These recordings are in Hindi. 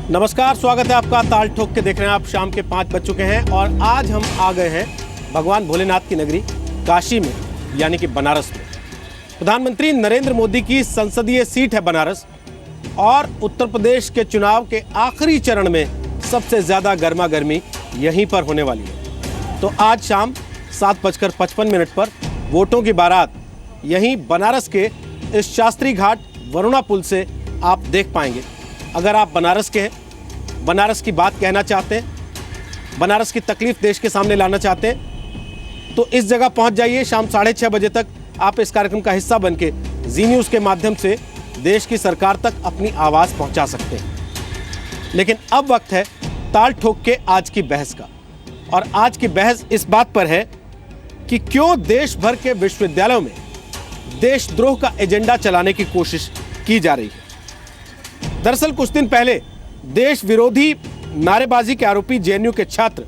नमस्कार, स्वागत है आपका। ताल ठोक के देख रहे हैं आप। शाम के 5 बज चुके हैं और आज हम आ गए हैं भगवान भोलेनाथ की नगरी काशी में, यानी कि बनारस में। प्रधानमंत्री नरेंद्र मोदी की संसदीय सीट है बनारस और उत्तर प्रदेश के चुनाव के आखिरी चरण में सबसे ज़्यादा गर्मा गर्मी यहीं पर होने वाली है। तो आज शाम 7:55 पर वोटों की बारात यहीं बनारस के इस शास्त्री घाट वरुणा पुल से आप देख पाएंगे। अगर आप बनारस के हैं, बनारस की बात कहना चाहते हैं, बनारस की तकलीफ देश के सामने लाना चाहते हैं, तो इस जगह पहुंच जाइए। शाम 6:30 बजे तक आप इस कार्यक्रम का हिस्सा बनके जी न्यूज़ के माध्यम से देश की सरकार तक अपनी आवाज़ पहुंचा सकते हैं। लेकिन अब वक्त है ताल ठोक के आज की बहस का, और आज की बहस इस बात पर है कि क्यों देश भर के विश्वविद्यालयों में देशद्रोह का एजेंडा चलाने की कोशिश की जा रही है। दरअसल कुछ दिन पहले देश विरोधी नारेबाजी के आरोपी जेएनयू के छात्र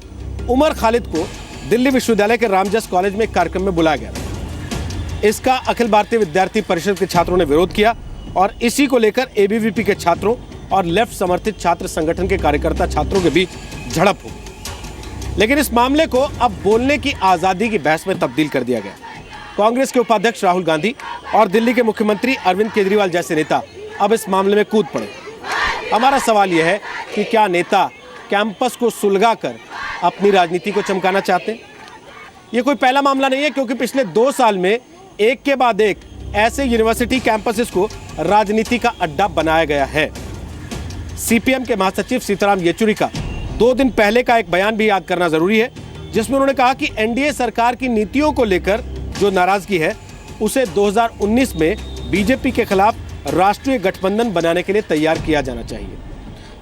उमर खालिद को दिल्ली विश्वविद्यालय के रामजस कॉलेज में एक कार्यक्रम में बुलाया गया। इसका अखिल भारतीय विद्यार्थी परिषद के छात्रों ने विरोध किया और इसी को लेकर एबीवीपी के छात्रों और लेफ्ट समर्थित छात्र संगठन के कार्यकर्ता छात्रों के बीच झड़प हो गई। लेकिन इस मामले को अब बोलने की आज़ादी की बहस में तब्दील कर दिया गया। कांग्रेस के उपाध्यक्ष राहुल गांधी और दिल्ली के मुख्यमंत्री अरविंद केजरीवाल जैसे नेता अब इस मामले में कूद पड़े। हमारा सवाल यह है कि क्या नेता कैंपस को सुलगाकर अपनी राजनीति को चमकाना चाहते हैं? ये कोई पहला मामला नहीं है, क्योंकि पिछले 2 साल में एक के बाद एक ऐसे यूनिवर्सिटी कैंपसेस को राजनीति का अड्डा बनाया गया है। सीपीएम के महासचिव सीताराम येचुरी का 2 दिन पहले का एक बयान भी याद करना जरूरी है, जिसमें उन्होंने कहा कि एनडीए सरकार की नीतियों को लेकर जो नाराजगी है उसे 2019 में बीजेपी के खिलाफ राष्ट्रीय गठबंधन बनाने के लिए तैयार किया जाना चाहिए।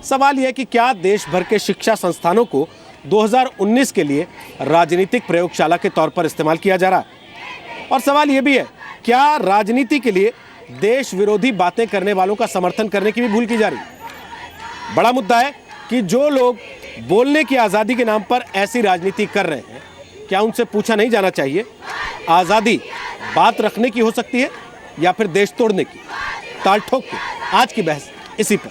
सवाल यह है कि क्या देश भर के शिक्षा संस्थानों को 2019 के लिए राजनीतिक प्रयोगशाला के तौर पर इस्तेमाल किया जा रहा है? और सवाल यह भी है, क्या राजनीति के लिए देश विरोधी बातें करने वालों का समर्थन करने की भी भूल की जा रही है? बड़ा मुद्दा है कि जो लोग बोलने की आज़ादी के नाम पर ऐसी राजनीति कर रहे हैं, क्या उनसे पूछा नहीं जाना चाहिए आज़ादी बात रखने की हो सकती है या फिर देश तोड़ने की? ताल ठोक के आज की बहस इसी पर।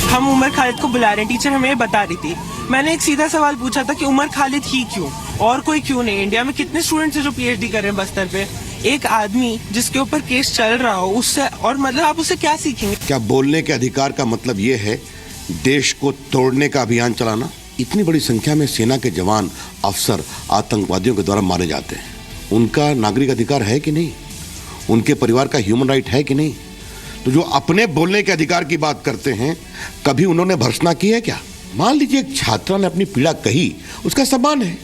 हम उमर खालिद को बुला रहे हैं, टीचर हमें बता रही थी। मैंने एक सीधा सवाल पूछा था कि उमर खालिद ही क्यों, और कोई क्यों नहीं? इंडिया में कितने स्टूडेंट्स हैं जो पीएचडी कर रहे हैं बस्तर पे? एक आदमी जिसके ऊपर केस चल रहा हो, उससे और मतलब आप उससे क्या सीखेंगे? क्या बोलने के अधिकार का मतलब ये है देश को तोड़ने का अभियान चलाना? इतनी बड़ी संख्या में सेना के जवान, अफसर आतंकवादियों के द्वारा मारे जाते हैं, उनका नागरिक अधिकार है कि नहीं? उनके परिवार का ह्यूमन राइट है कि नहीं? तो जो अपने बोलने के अधिकार की बात करते हैं, कभी उन्होंने भर्त्सना की है क्या? मान लीजिए एक छात्रा ने अपनी पीड़ा कही, उसका सम्मान है,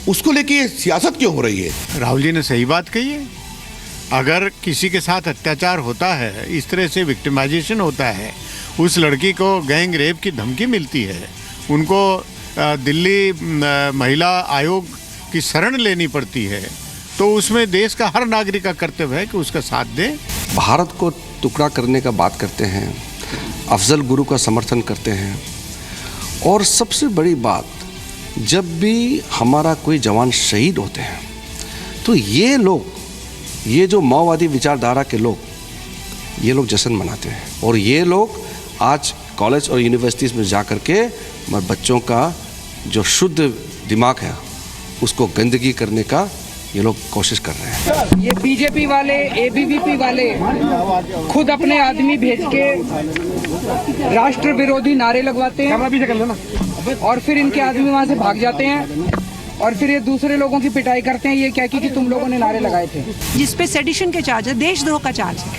उसको लेके ये सियासत क्यों हो रही है? राहुल जी ने सही बात कही है। अगर किसी के साथ अत्याचार होता है, इस तरह से विक्टिमाइजेशन होता है, उस लड़की को गैंग रेप की धमकी मिलती है, उनको दिल्ली महिला आयोग की शरण लेनी पड़ती है, तो उसमें देश का हर नागरिक का कर्तव्य है कि उसका साथ दे। भारत को टुकड़ा करने का बात करते हैं, अफजल गुरु का समर्थन करते हैं, और सबसे बड़ी बात, जब भी हमारा कोई जवान शहीद होते हैं तो ये लोग, ये जो माओवादी विचारधारा के लोग, ये लोग जश्न मनाते हैं। और ये लोग आज कॉलेज और यूनिवर्सिटीज़ में जा कर के बच्चों का जो शुद्ध दिमाग है उसको गंदगी करने का ये लोग कोशिश कर रहे हैं। ये बीजेपी वाले, एबीवीपी वाले खुद अपने आदमी भेज के राष्ट्र विरोधी नारे लगवाते हैं और फिर इनके आदमी वहाँ से भाग जाते हैं और फिर ये दूसरे लोगों की पिटाई करते हैं, ये क्या कि तुम लोगों ने नारे लगाए थे। जिस पे सेडिशन के चार्ज है, देशद्रोह का चार्ज है,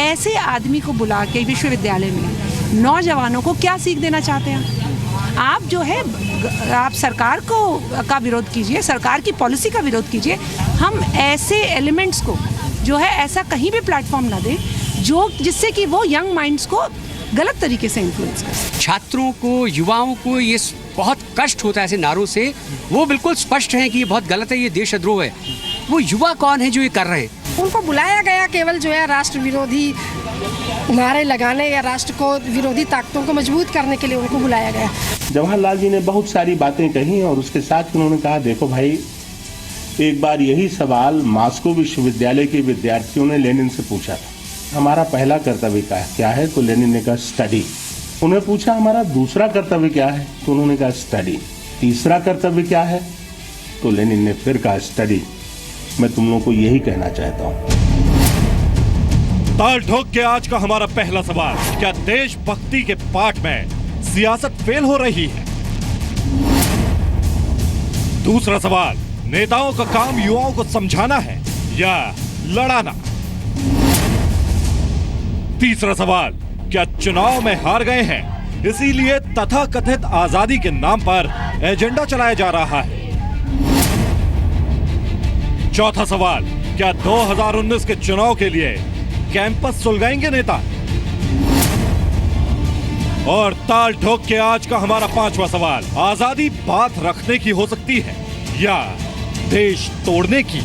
ऐसे आदमी को बुला के विश्वविद्यालय में नौजवानों को क्या सीख देना चाहते हैं? आप जो है, आप सरकार का विरोध कीजिए, सरकार की पॉलिसी का विरोध कीजिए। हम ऐसे एलिमेंट्स को जो है ऐसा कहीं भी प्लेटफॉर्म ना दें जो जिससे कि वो यंग माइंड्स को गलत तरीके से इन्फ्लुएंस कर। छात्रों को, युवाओं को ये बहुत कष्ट होता है ऐसे नारों से। वो बिल्कुल स्पष्ट हैं कि ये बहुत गलत है, ये देशद्रोह है। वो युवा कौन है जो ये कर रहे हैं? उनको बुलाया गया केवल जो है राष्ट्र विरोधी नारे लगाने या राष्ट्र को विरोधी ताकतों को मजबूत करने के लिए उनको बुलाया गया। जवाहरलाल जी ने बहुत सारी बातें कही और उसके साथ उन्होंने कहा, देखो भाई, एक बार यही सवाल मॉस्को विश्वविद्यालय के विद्यार्थियों ने लेनिन से पूछा था, हमारा पहला कर्तव्य क्या है? तो लेनिन ने कहा स्टडी। उन्हें पूछा हमारा दूसरा कर्तव्य क्या है? तो उन्होंने कहा स्टडी। तीसरा कर्तव्य क्या है? तो लेनिन ने फिर कहा स्टडी। मैं तुम लोगों को यही कहना चाहता हूं। ताल ठोक के आज का हमारा पहला सवाल, क्या देशभक्ति के पाठ में सियासत फेल हो रही है? दूसरा सवाल, नेताओं का काम युवाओं को समझाना है या लड़ाना? तीसरा सवाल, क्या चुनाव में हार गए हैं इसीलिए तथाकथित आजादी के नाम पर एजेंडा चलाया जा रहा है? चौथा सवाल, क्या 2019 के चुनाव के लिए कैंपस सुलगाएंगे नेता? और ताल ठोक के आज का हमारा पांचवा सवाल, आजादी बात रखने की हो सकती है या देश तोड़ने की?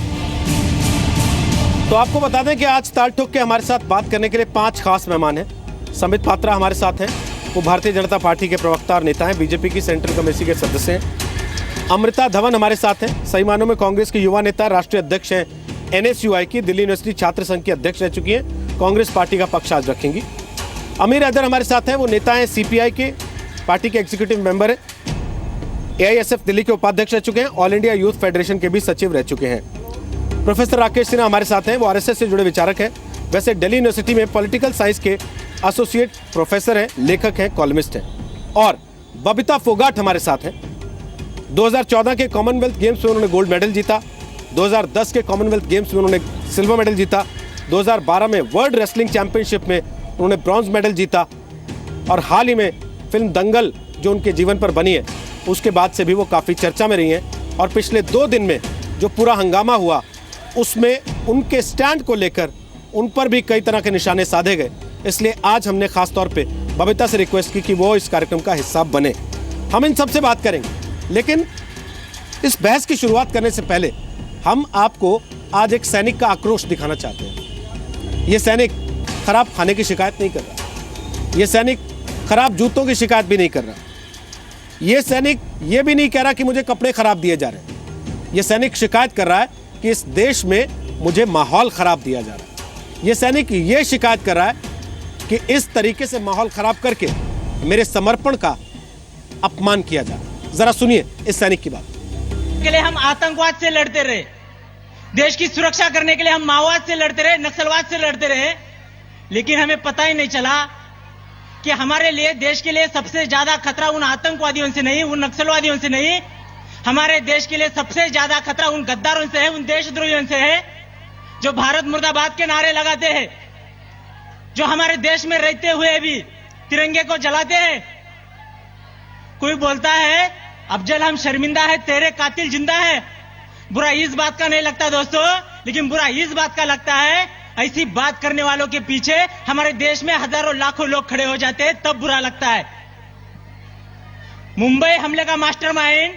तो आपको बता दें कि आज ताल ठोक के हमारे साथ बात करने के लिए 5 खास मेहमान हैं। संबित पात्रा हमारे साथ हैं, वो भारतीय जनता पार्टी के प्रवक्ता और नेता हैं, बीजेपी की सेंट्रल कमेटी के सदस्य हैं। अमृता धवन हमारे साथ हैं, सही मानों में कांग्रेस की युवा नेता, राष्ट्रीय अध्यक्ष हैं NSUI की, दिल्ली यूनिवर्सिटी छात्र संघ की अध्यक्ष रह चुकी हैं, कांग्रेस पार्टी का पक्ष आज रखेंगी। अमीर हैदर हमारे साथ हैं, वो नेता हैं, CPI के पार्टी के एग्जीक्यूटिव मेंबर हैं, AISF दिल्ली के उपाध्यक्ष रह चुके हैं, ऑल इंडिया यूथ फेडरेशन के भी सचिव रह चुके हैं। प्रोफेसर राकेश सिन्हा हमारे साथ हैं, वो RSS से जुड़े विचारक हैं, वैसे दिल्ली यूनिवर्सिटी में पॉलिटिकल साइंस के एसोसिएट प्रोफेसर हैं, लेखक हैं, कॉलमिस्ट हैं। और बबीता फोगाट हमारे साथ हैं, 2014 के कॉमनवेल्थ गेम्स में उन्होंने गोल्ड मेडल जीता, 2010 के कॉमनवेल्थ गेम्स में उन्होंने सिल्वर मेडल जीता, 2012 में वर्ल्ड रेसलिंग चैंपियनशिप में उन्होंने ब्रॉन्ज मेडल जीता, और हाल ही में फिल्म दंगल जो उनके जीवन पर बनी है उसके बाद से भी वो काफ़ी चर्चा में रही हैं। और पिछले 2 दिन में जो पूरा हंगामा हुआ उसमें उनके स्टैंड को लेकर उन पर भी कई तरह के निशाने साधे गए, इसलिए आज हमने खास तौर पे बबीता से रिक्वेस्ट की कि वो इस कार्यक्रम का हिस्सा बने। हम इन सबसे बात करेंगे, लेकिन इस बहस की शुरुआत करने से पहले हम आपको आज एक सैनिक का आक्रोश दिखाना चाहते हैं। ये सैनिक खराब खाने की शिकायत नहीं कर रहा, ये सैनिक खराब जूतों की शिकायत भी नहीं कर रहा, ये सैनिक ये भी नहीं कह रहा कि मुझे कपड़े खराब दिए जा रहे हैं। ये सैनिक शिकायत कर रहा है कि इस देश में मुझे माहौल खराब दिया जा रहा है। ये सैनिक ये शिकायत कर रहा है कि इस तरीके से माहौल खराब करके मेरे समर्पण का अपमान किया जा रहा है। जरा सुनिए इस सैनिक की बात। के लिए हम आतंकवाद से लड़ते रहे, देश की सुरक्षा करने के लिए हम माओवाद से लड़ते रहे, नक्सलवाद से लड़ते रहे, लेकिन हमें पता ही नहीं चला कि हमारे लिए, देश के लिए सबसे ज्यादा खतरा उन आतंकवादियों से नहीं, उन नक्सलवादियों से नहीं, हमारे देश के लिए सबसे ज्यादा खतरा उन गद्दारों से है, उन देशद्रोहियों से है जो भारत मुर्दाबाद के नारे लगाते हैं, जो हमारे देश में रहते हुए भी तिरंगे को जलाते हैं। कोई बोलता है अफजल हम शर्मिंदा है, तेरे कातिल जिंदा है। बुरा इस बात का नहीं लगता दोस्तों, लेकिन बुरा इस बात का लगता है ऐसी बात करने वालों के पीछे हमारे देश में हजारों लाखों लोग खड़े हो जाते हैं, तब बुरा लगता है। मुंबई हमले का मास्टरमाइंड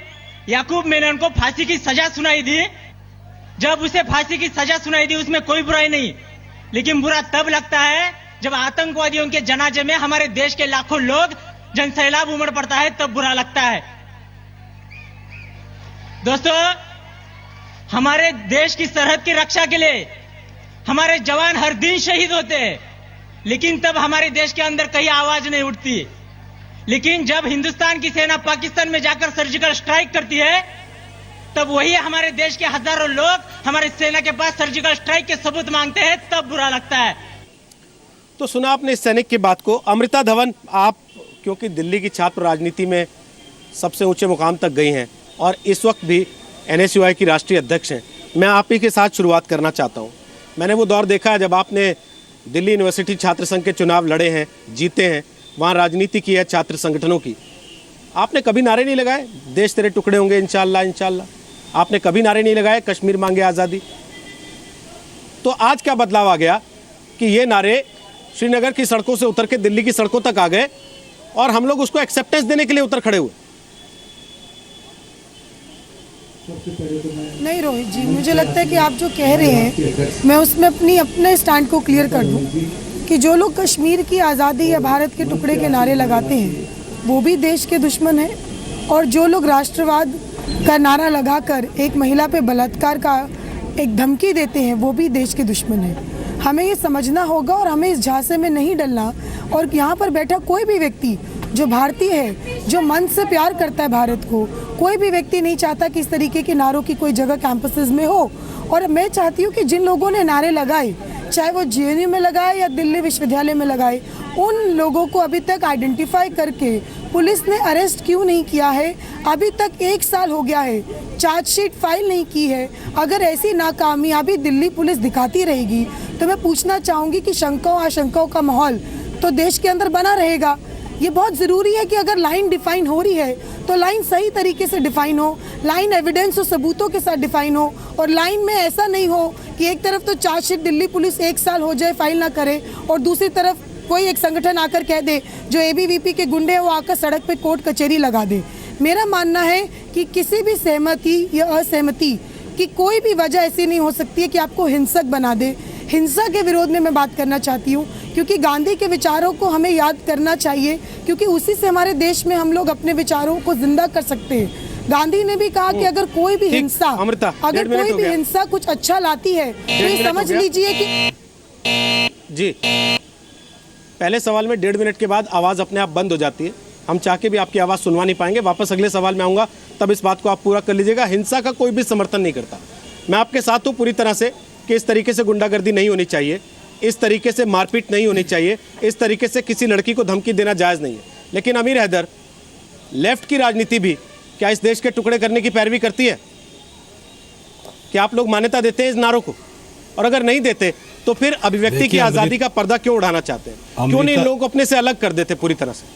याकूब मेनन को फांसी की सजा सुनाई दी। जब उसे फांसी की सजा सुनाई दी उसमें कोई बुराई नहीं, लेकिन बुरा तब लगता है जब आतंकवादियों के जनाजे में हमारे देश के लाखों लोग जनसैलाब उमड़ पड़ता है, तब बुरा लगता है। दोस्तों, हमारे देश की सरहद की रक्षा के लिए हमारे जवान हर दिन शहीद होते हैं, लेकिन तब हमारे देश के अंदर कहीं आवाज नहीं उठती। लेकिन जब हिंदुस्तान की सेना पाकिस्तान में जाकर सर्जिकल स्ट्राइक करती है, तब वही हमारे देश के हजारों लोग हमारे सेना के पास सर्जिकल स्ट्राइक के सबूत मांगते हैं, तब बुरा लगता है। तो सुना आपने इस सैनिक की बात को। अमृता धवन, आप क्योंकि दिल्ली की छात्र राजनीति में सबसे ऊंचे मुकाम तक गई हैं और इस वक्त भी NSUI की राष्ट्रीय अध्यक्ष हैं, मैं आप ही के साथ शुरुआत करना चाहता हूं। मैंने वो दौर देखा है जब आपने दिल्ली यूनिवर्सिटी छात्र संघ के चुनाव लड़े हैं, जीते हैं, वहाँ राजनीति की है छात्र संगठनों की। आपने कभी नारे नहीं लगाए देश तेरे टुकड़े होंगे इंशाल्लाह इंशाल्लाह, आपने कभी नारे नहीं लगाए कश्मीर मांगे आज़ादी। तो आज क्या बदलाव आ गया कि ये नारे श्रीनगर की सड़कों से उतर के दिल्ली की सड़कों तक आ गए और हम लोग उसको एक्सेप्टेंस देने के लिए उतर खड़े हुए? नहीं रोहित जी, मुझे लगता है कि आप जो कह रहे हैं मैं उसमें अपने स्टैंड को क्लियर कर दूं। कि जो लोग कश्मीर की आज़ादी या भारत के टुकड़े के नारे लगाते हैं वो भी देश के दुश्मन हैं, और जो लोग राष्ट्रवाद का नारा लगाकर एक महिला पे बलात्कार का एक धमकी देते हैं वो भी देश के दुश्मन हैं। हमें ये समझना होगा और हमें इस झांसे में नहीं डलना। और यहाँ पर बैठा कोई भी व्यक्ति जो भारतीय है, जो मन से प्यार करता है भारत को, कोई भी व्यक्ति नहीं चाहता कि इस तरीके के नारों की कोई जगह कैंपसेस में हो। और मैं चाहती हूँ कि जिन लोगों ने नारे लगाए, चाहे वो JNU में लगाए या दिल्ली विश्वविद्यालय में लगाए, उन लोगों को अभी तक आइडेंटिफाई करके पुलिस ने अरेस्ट क्यों नहीं किया है? अभी तक 1 साल हो गया है, चार्जशीट फाइल नहीं की है। अगर ऐसी नाकामयाबी दिल्ली पुलिस दिखाती रहेगी तो मैं पूछना चाहूँगी कि शंकाओं आशंकाओं का माहौल तो देश के अंदर बना रहेगा। ये बहुत ज़रूरी है कि अगर लाइन डिफाइन हो रही है तो लाइन सही तरीके से डिफाइन हो, लाइन एविडेंस और सबूतों के साथ डिफाइन हो, और लाइन में ऐसा नहीं हो कि एक तरफ तो चार्जशीट दिल्ली पुलिस 1 साल हो जाए फाइल ना करे और दूसरी तरफ कोई एक संगठन आकर कह दे, जो ABVP के गुंडे हैं वो आकर सड़क पे कोर्ट कचहरी लगा दे। मेरा मानना है कि किसी भी सहमति या असहमति की कोई भी वजह ऐसी नहीं हो सकती है कि आपको हिंसक बना दे। हिंसा के विरोध में मैं बात करना चाहती हूँ, क्योंकि गांधी के विचारों को हमें याद करना चाहिए, क्योंकि उसी से हमारे देश में हम लोग अपने विचारों को जिंदा कर सकते हैं। गांधी ने भी कहा कि अगर कोई भी हिंसा कुछ अच्छा लाती है तो ये समझ लीजिए कि जी। पहले सवाल में 1.5 मिनट के बाद आवाज़ अपने आप बंद हो जाती है। हम चाह के भी आपकी आवाज़ सुनवा नहीं पाएंगे। वापस अगले सवाल में आऊँगा, तब इस बात को आप पूरा कर लीजिएगा। हिंसा का कोई भी समर्थन नहीं करता। मैं आपके साथ हूँ पूरी तरह से कि इस तरीके से गुंडागर्दी नहीं होनी चाहिए, इस तरीके से मारपीट नहीं होनी चाहिए, इस तरीके से किसी लड़की को धमकी देना जायज़ नहीं है। लेकिन अमीर हैदर, लेफ्ट की राजनीति भी क्या इस देश के टुकड़े करने की पैरवी करती है? क्या आप लोग मान्यता देते हैं इस नारों को? और अगर नहीं देते तो फिर अभिव्यक्ति की आज़ादी का पर्दा क्यों उड़ाना चाहते हैं? क्यों नहीं इन लोगों को अपने से अलग कर देते पूरी तरह से?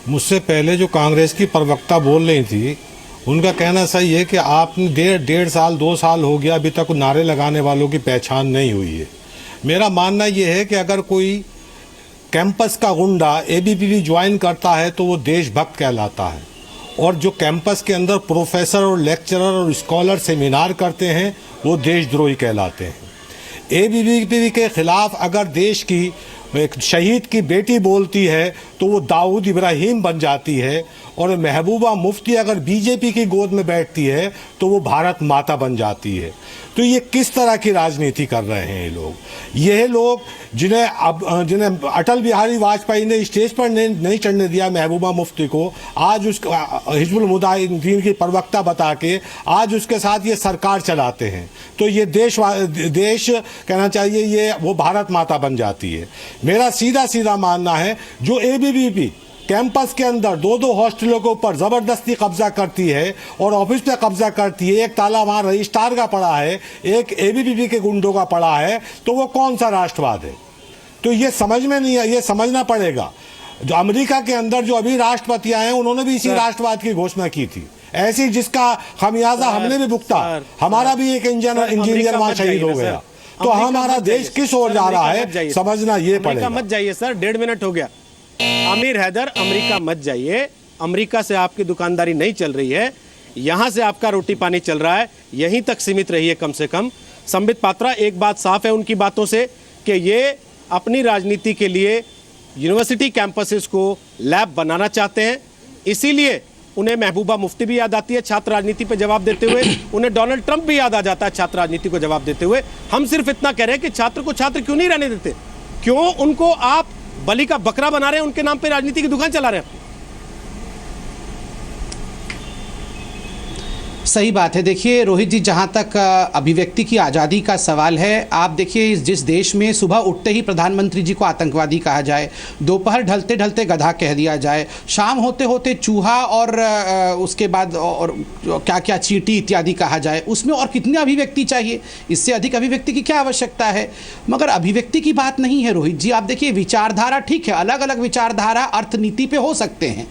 मुझसे पहले जो कांग्रेस की प्रवक्ता बोल रही थी, उनका कहना सही है कि आपने 1.5 साल हो गया, अभी तक नारे लगाने वालों की पहचान नहीं हुई है। मेरा मानना यह है कि अगर कोई कैंपस का गुंडा ABVP ज्वाइन करता है तो वो देशभक्त कहलाता है, और जो कैंपस के अंदर प्रोफेसर और लेक्चरर और स्कॉलर सेमिनार करते हैं वो देशद्रोही कहलाते हैं। ABVP के खिलाफ अगर देश की एक शहीद की बेटी बोलती है तो वो दाऊद इब्राहिम बन जाती है, और महबूबा मुफ्ती अगर BJP की गोद में बैठती है तो वो भारत माता बन जाती है। तो ये किस तरह की राजनीति कर रहे हैं ये लोग जिन्हें अटल बिहारी वाजपेयी ने स्टेज पर नहीं चढ़ने दिया महबूबा मुफ्ती को, आज उसका हिजबुल मुजाहिदीन की प्रवक्ता बता के आज उसके साथ ये सरकार चलाते हैं। तो ये देश कहना चाहिए ये वो भारत माता बन जाती है। मेरा सीधा मानना है, जो ABVP कैंपस के अंदर 2 हॉस्टलों के ऊपर जबरदस्ती कब्जा करती है और ऑफिस पे कब्जा करती है, एक ताला वहां रजिस्ट्रार का पड़ा है, एक ABVP के गुंडों का पड़ा है, तो वो कौन सा राष्ट्रवाद है? तो ये समझ में नहीं है, ये समझना पड़ेगा। जो अमेरिका के अंदर जो अभी राष्ट्रपति आए हैं उन्होंने भी इसी राष्ट्रवाद की घोषणा की थी, ऐसी जिसका खमियाजा हमने भी भुगता। हमारा भी एक इंजीनियर वहां शहीद हो गया। तो हमारा देश किस ओर जा रहा है समझना ये पड़ेगा। मत जाइए सर, 1.5 मिनट हो गया। आमिर हैदर, अमेरिका मत जाइए। अमेरिका से आपकी दुकानदारी नहीं चल रही है, यहां से आपका रोटी पानी चल रहा है, यहीं तक सीमित रहिए कम से कम। संबित पात्रा, एक बात साफ है उनकी बातों से कि ये अपनी राजनीति के लिए यूनिवर्सिटी कैंपसेस को लैब बनाना चाहते हैं, इसीलिए उन्हें महबूबा मुफ्ती भी याद आती है छात्र राजनीति पर जवाब देते हुए, उन्हें डोनाल्ड ट्रंप भी याद आ जाता है छात्र राजनीति को जवाब देते हुए। हम सिर्फ इतना कह रहे हैं कि छात्र को छात्र क्यों नहीं रहने देते? क्यों उनको आप बलि का बकरा बना रहे हैं, उनके नाम पे राजनीति की दुकान चला रहे हैं? सही बात है। देखिए रोहित जी, जहाँ तक अभिव्यक्ति की आज़ादी का सवाल है, आप देखिए जिस देश में सुबह उठते ही प्रधानमंत्री जी को आतंकवादी कहा जाए, दोपहर ढलते ढलते गधा कह दिया जाए, शाम होते होते चूहा और उसके बाद और क्या क्या चींटी इत्यादि कहा जाए, उसमें और कितनी अभिव्यक्ति चाहिए? इससे अधिक अभिव्यक्ति की क्या आवश्यकता है? मगर अभिव्यक्ति की बात नहीं है रोहित जी। आप देखिए विचारधारा ठीक है, अलग अलग विचारधारा अर्थनीति पे हो सकते हैं,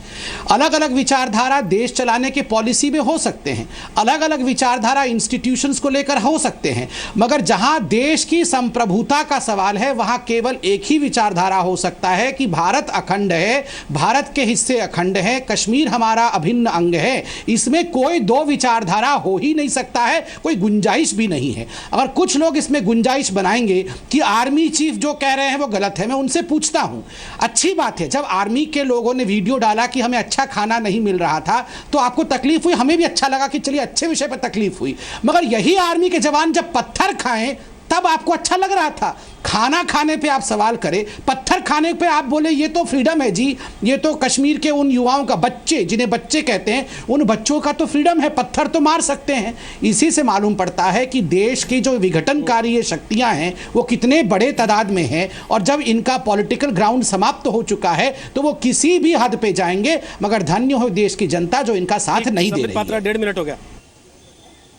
अलग अलग विचारधारा देश चलाने के पॉलिसी में हो सकते हैं, अलग अलग विचारधारा इंस्टीट्यूशंस को लेकर हो सकते हैं, मगर जहां देश की संप्रभुता का सवाल है वहां केवल एक ही विचारधारा हो सकता है कि भारत अखंड है, भारत के हिस्से अखंड है, कश्मीर हमारा अभिन्न अंग है। इसमें कोई दो विचारधारा हो ही नहीं सकता है, कोई गुंजाइश भी नहीं है। अगर कुछ लोग इसमें गुंजाइश बनाएंगे कि आर्मी चीफ जो कह रहे हैं वो गलत है, मैं उनसे पूछता हूं, अच्छी बात है जब आर्मी के लोगों ने वीडियो डाला कि हमें अच्छा खाना नहीं मिल रहा था तो आपको तकलीफ हुई, हमें भी अच्छा लगा कि चलिए अच्छे विषय पर तकलीफ हुई, मगर यही आर्मी के जवान जब पत्थर खाएं तब आपको अच्छा लग रहा था। खाना खाने पे आप सवाल करें, पत्थर खाने पे आप बोले ये तो फ्रीडम है जी, ये तो कश्मीर के उन युवाओं का, बच्चे जिन्हें बच्चे कहते हैं, उन बच्चों का तो फ्रीडम है, पत्थर तो मार सकते हैं। इसी से मालूम पड़ता है कि देश की जो विघटनकारी ये शक्तियां हैं वो कितने बड़े तादाद में हैं, और जब इनका पॉलिटिकल ग्राउंड समाप्त हो चुका है तो वो किसी भी हद पे जाएंगे, मगर धन्य हो देश की जनता जो इनका साथ नहीं दे रही है। 1.5 मिनट हो गया,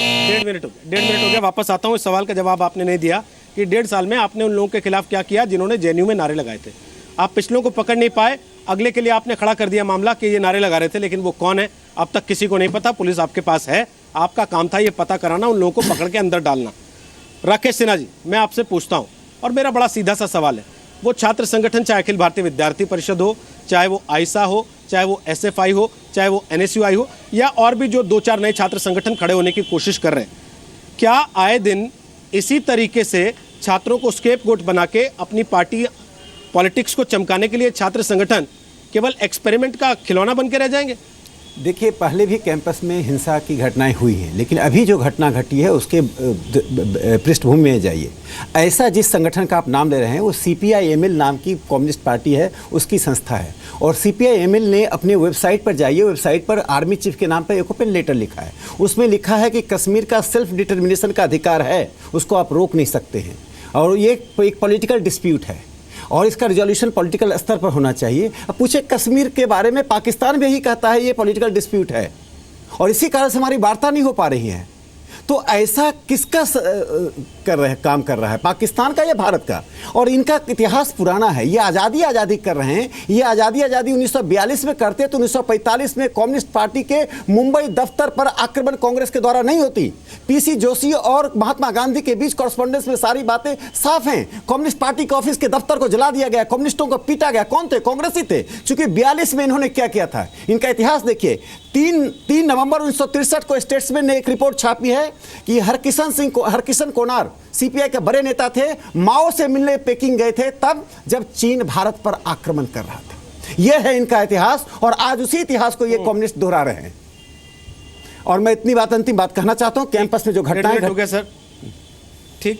1.5 मिनट हो गया। वापस आता हूँ, इस सवाल का जवाब आपने नहीं दिया कि 1.5 साल में आपने उन लोगों के खिलाफ क्या किया जिन्होंने जेएनयू में नारे लगाए थे। आप पिछलों को पकड़ नहीं पाए, अगले के लिए आपने खड़ा कर दिया मामला कि ये नारे लगा रहे थे, लेकिन वो कौन है अब तक किसी को नहीं पता। पुलिस आपके पास है, आपका काम था ये पता कराना, उन लोगों को पकड़ के अंदर डालना। राकेश सिन्हा जी, मैं आपसे पूछता हूँ, और मेरा बड़ा सीधा सा सवाल है, वो छात्र संगठन चाहे अखिल भारतीय विद्यार्थी परिषद हो, चाहे वो आइसा हो, चाहे वो एसएफआई हो, चाहे वो एनएसयूआई हो, या और भी जो 2-4 नए छात्र संगठन खड़े होने की कोशिश कर रहे हैं, क्या आए दिन इसी तरीके से छात्रों को स्केपगोट बना के अपनी पार्टी पॉलिटिक्स को चमकाने के लिए छात्र संगठन केवल एक्सपेरिमेंट का खिलौना बन के रह जाएंगे? देखिए, पहले भी कैंपस में हिंसा की घटनाएं हुई हैं, लेकिन अभी जो घटना घटी है उसके पृष्ठभूमि में जाइए। ऐसा जिस संगठन का आप नाम ले रहे हैं वो CPI-ML नाम की कम्युनिस्ट पार्टी है, उसकी संस्था है, और CPI-ML ने अपने वेबसाइट पर जाइए, वेबसाइट पर आर्मी चीफ के नाम पर एक ओपन लेटर लिखा है। उसमें लिखा है कि कश्मीर का सेल्फ डिटर्मिनेशन का अधिकार है, उसको आप रोक नहीं सकते हैं, और ये एक पॉलिटिकल डिस्प्यूट है और इसका रिजोल्यूशन पॉलिटिकल स्तर पर होना चाहिए। अब पूछे कश्मीर के बारे में, पाकिस्तान भी यही कहता है ये पॉलिटिकल डिस्प्यूट है, और इसी कारण से हमारी वार्ता नहीं हो पा रही है। तो ऐसा किसका काम कर रहा है, पाकिस्तान का या भारत का? और इनका इतिहास पुराना है, ये आज़ादी कर रहे हैं। ये आज़ादी 1942 में करते तो 1945 में कम्युनिस्ट पार्टी के मुंबई दफ्तर पर आक्रमण कांग्रेस के द्वारा नहीं होती। PC जोशी और महात्मा गांधी के बीच कॉरेस्पॉन्डेंस में सारी बातें साफ हैं। कम्युनिस्ट पार्टी के ऑफिस के दफ्तर को जला दिया गया, कम्युनिस्टों को पीटा गया। कौन थे? कांग्रेसी थे। चूंकि 42 में इन्होंने क्या किया था, इनका इतिहास देखिए। 3 नवंबर 1963 को स्टेट्समैन ने एक रिपोर्ट छापी है कि हरकिशन कोनार CPI के बड़े नेता थे, माओ से मिलने पेकिंग गए थे तब जब चीन भारत पर आक्रमण कर रहा था। यह है इनका इतिहास, और आज उसी इतिहास को ये कम्युनिस्ट दोहरा रहे हैं। और मैं इतनी बात, अंतिम बात कहना चाहता हूं, कैंपस में जो घटनाएं हो गया सर, ठीक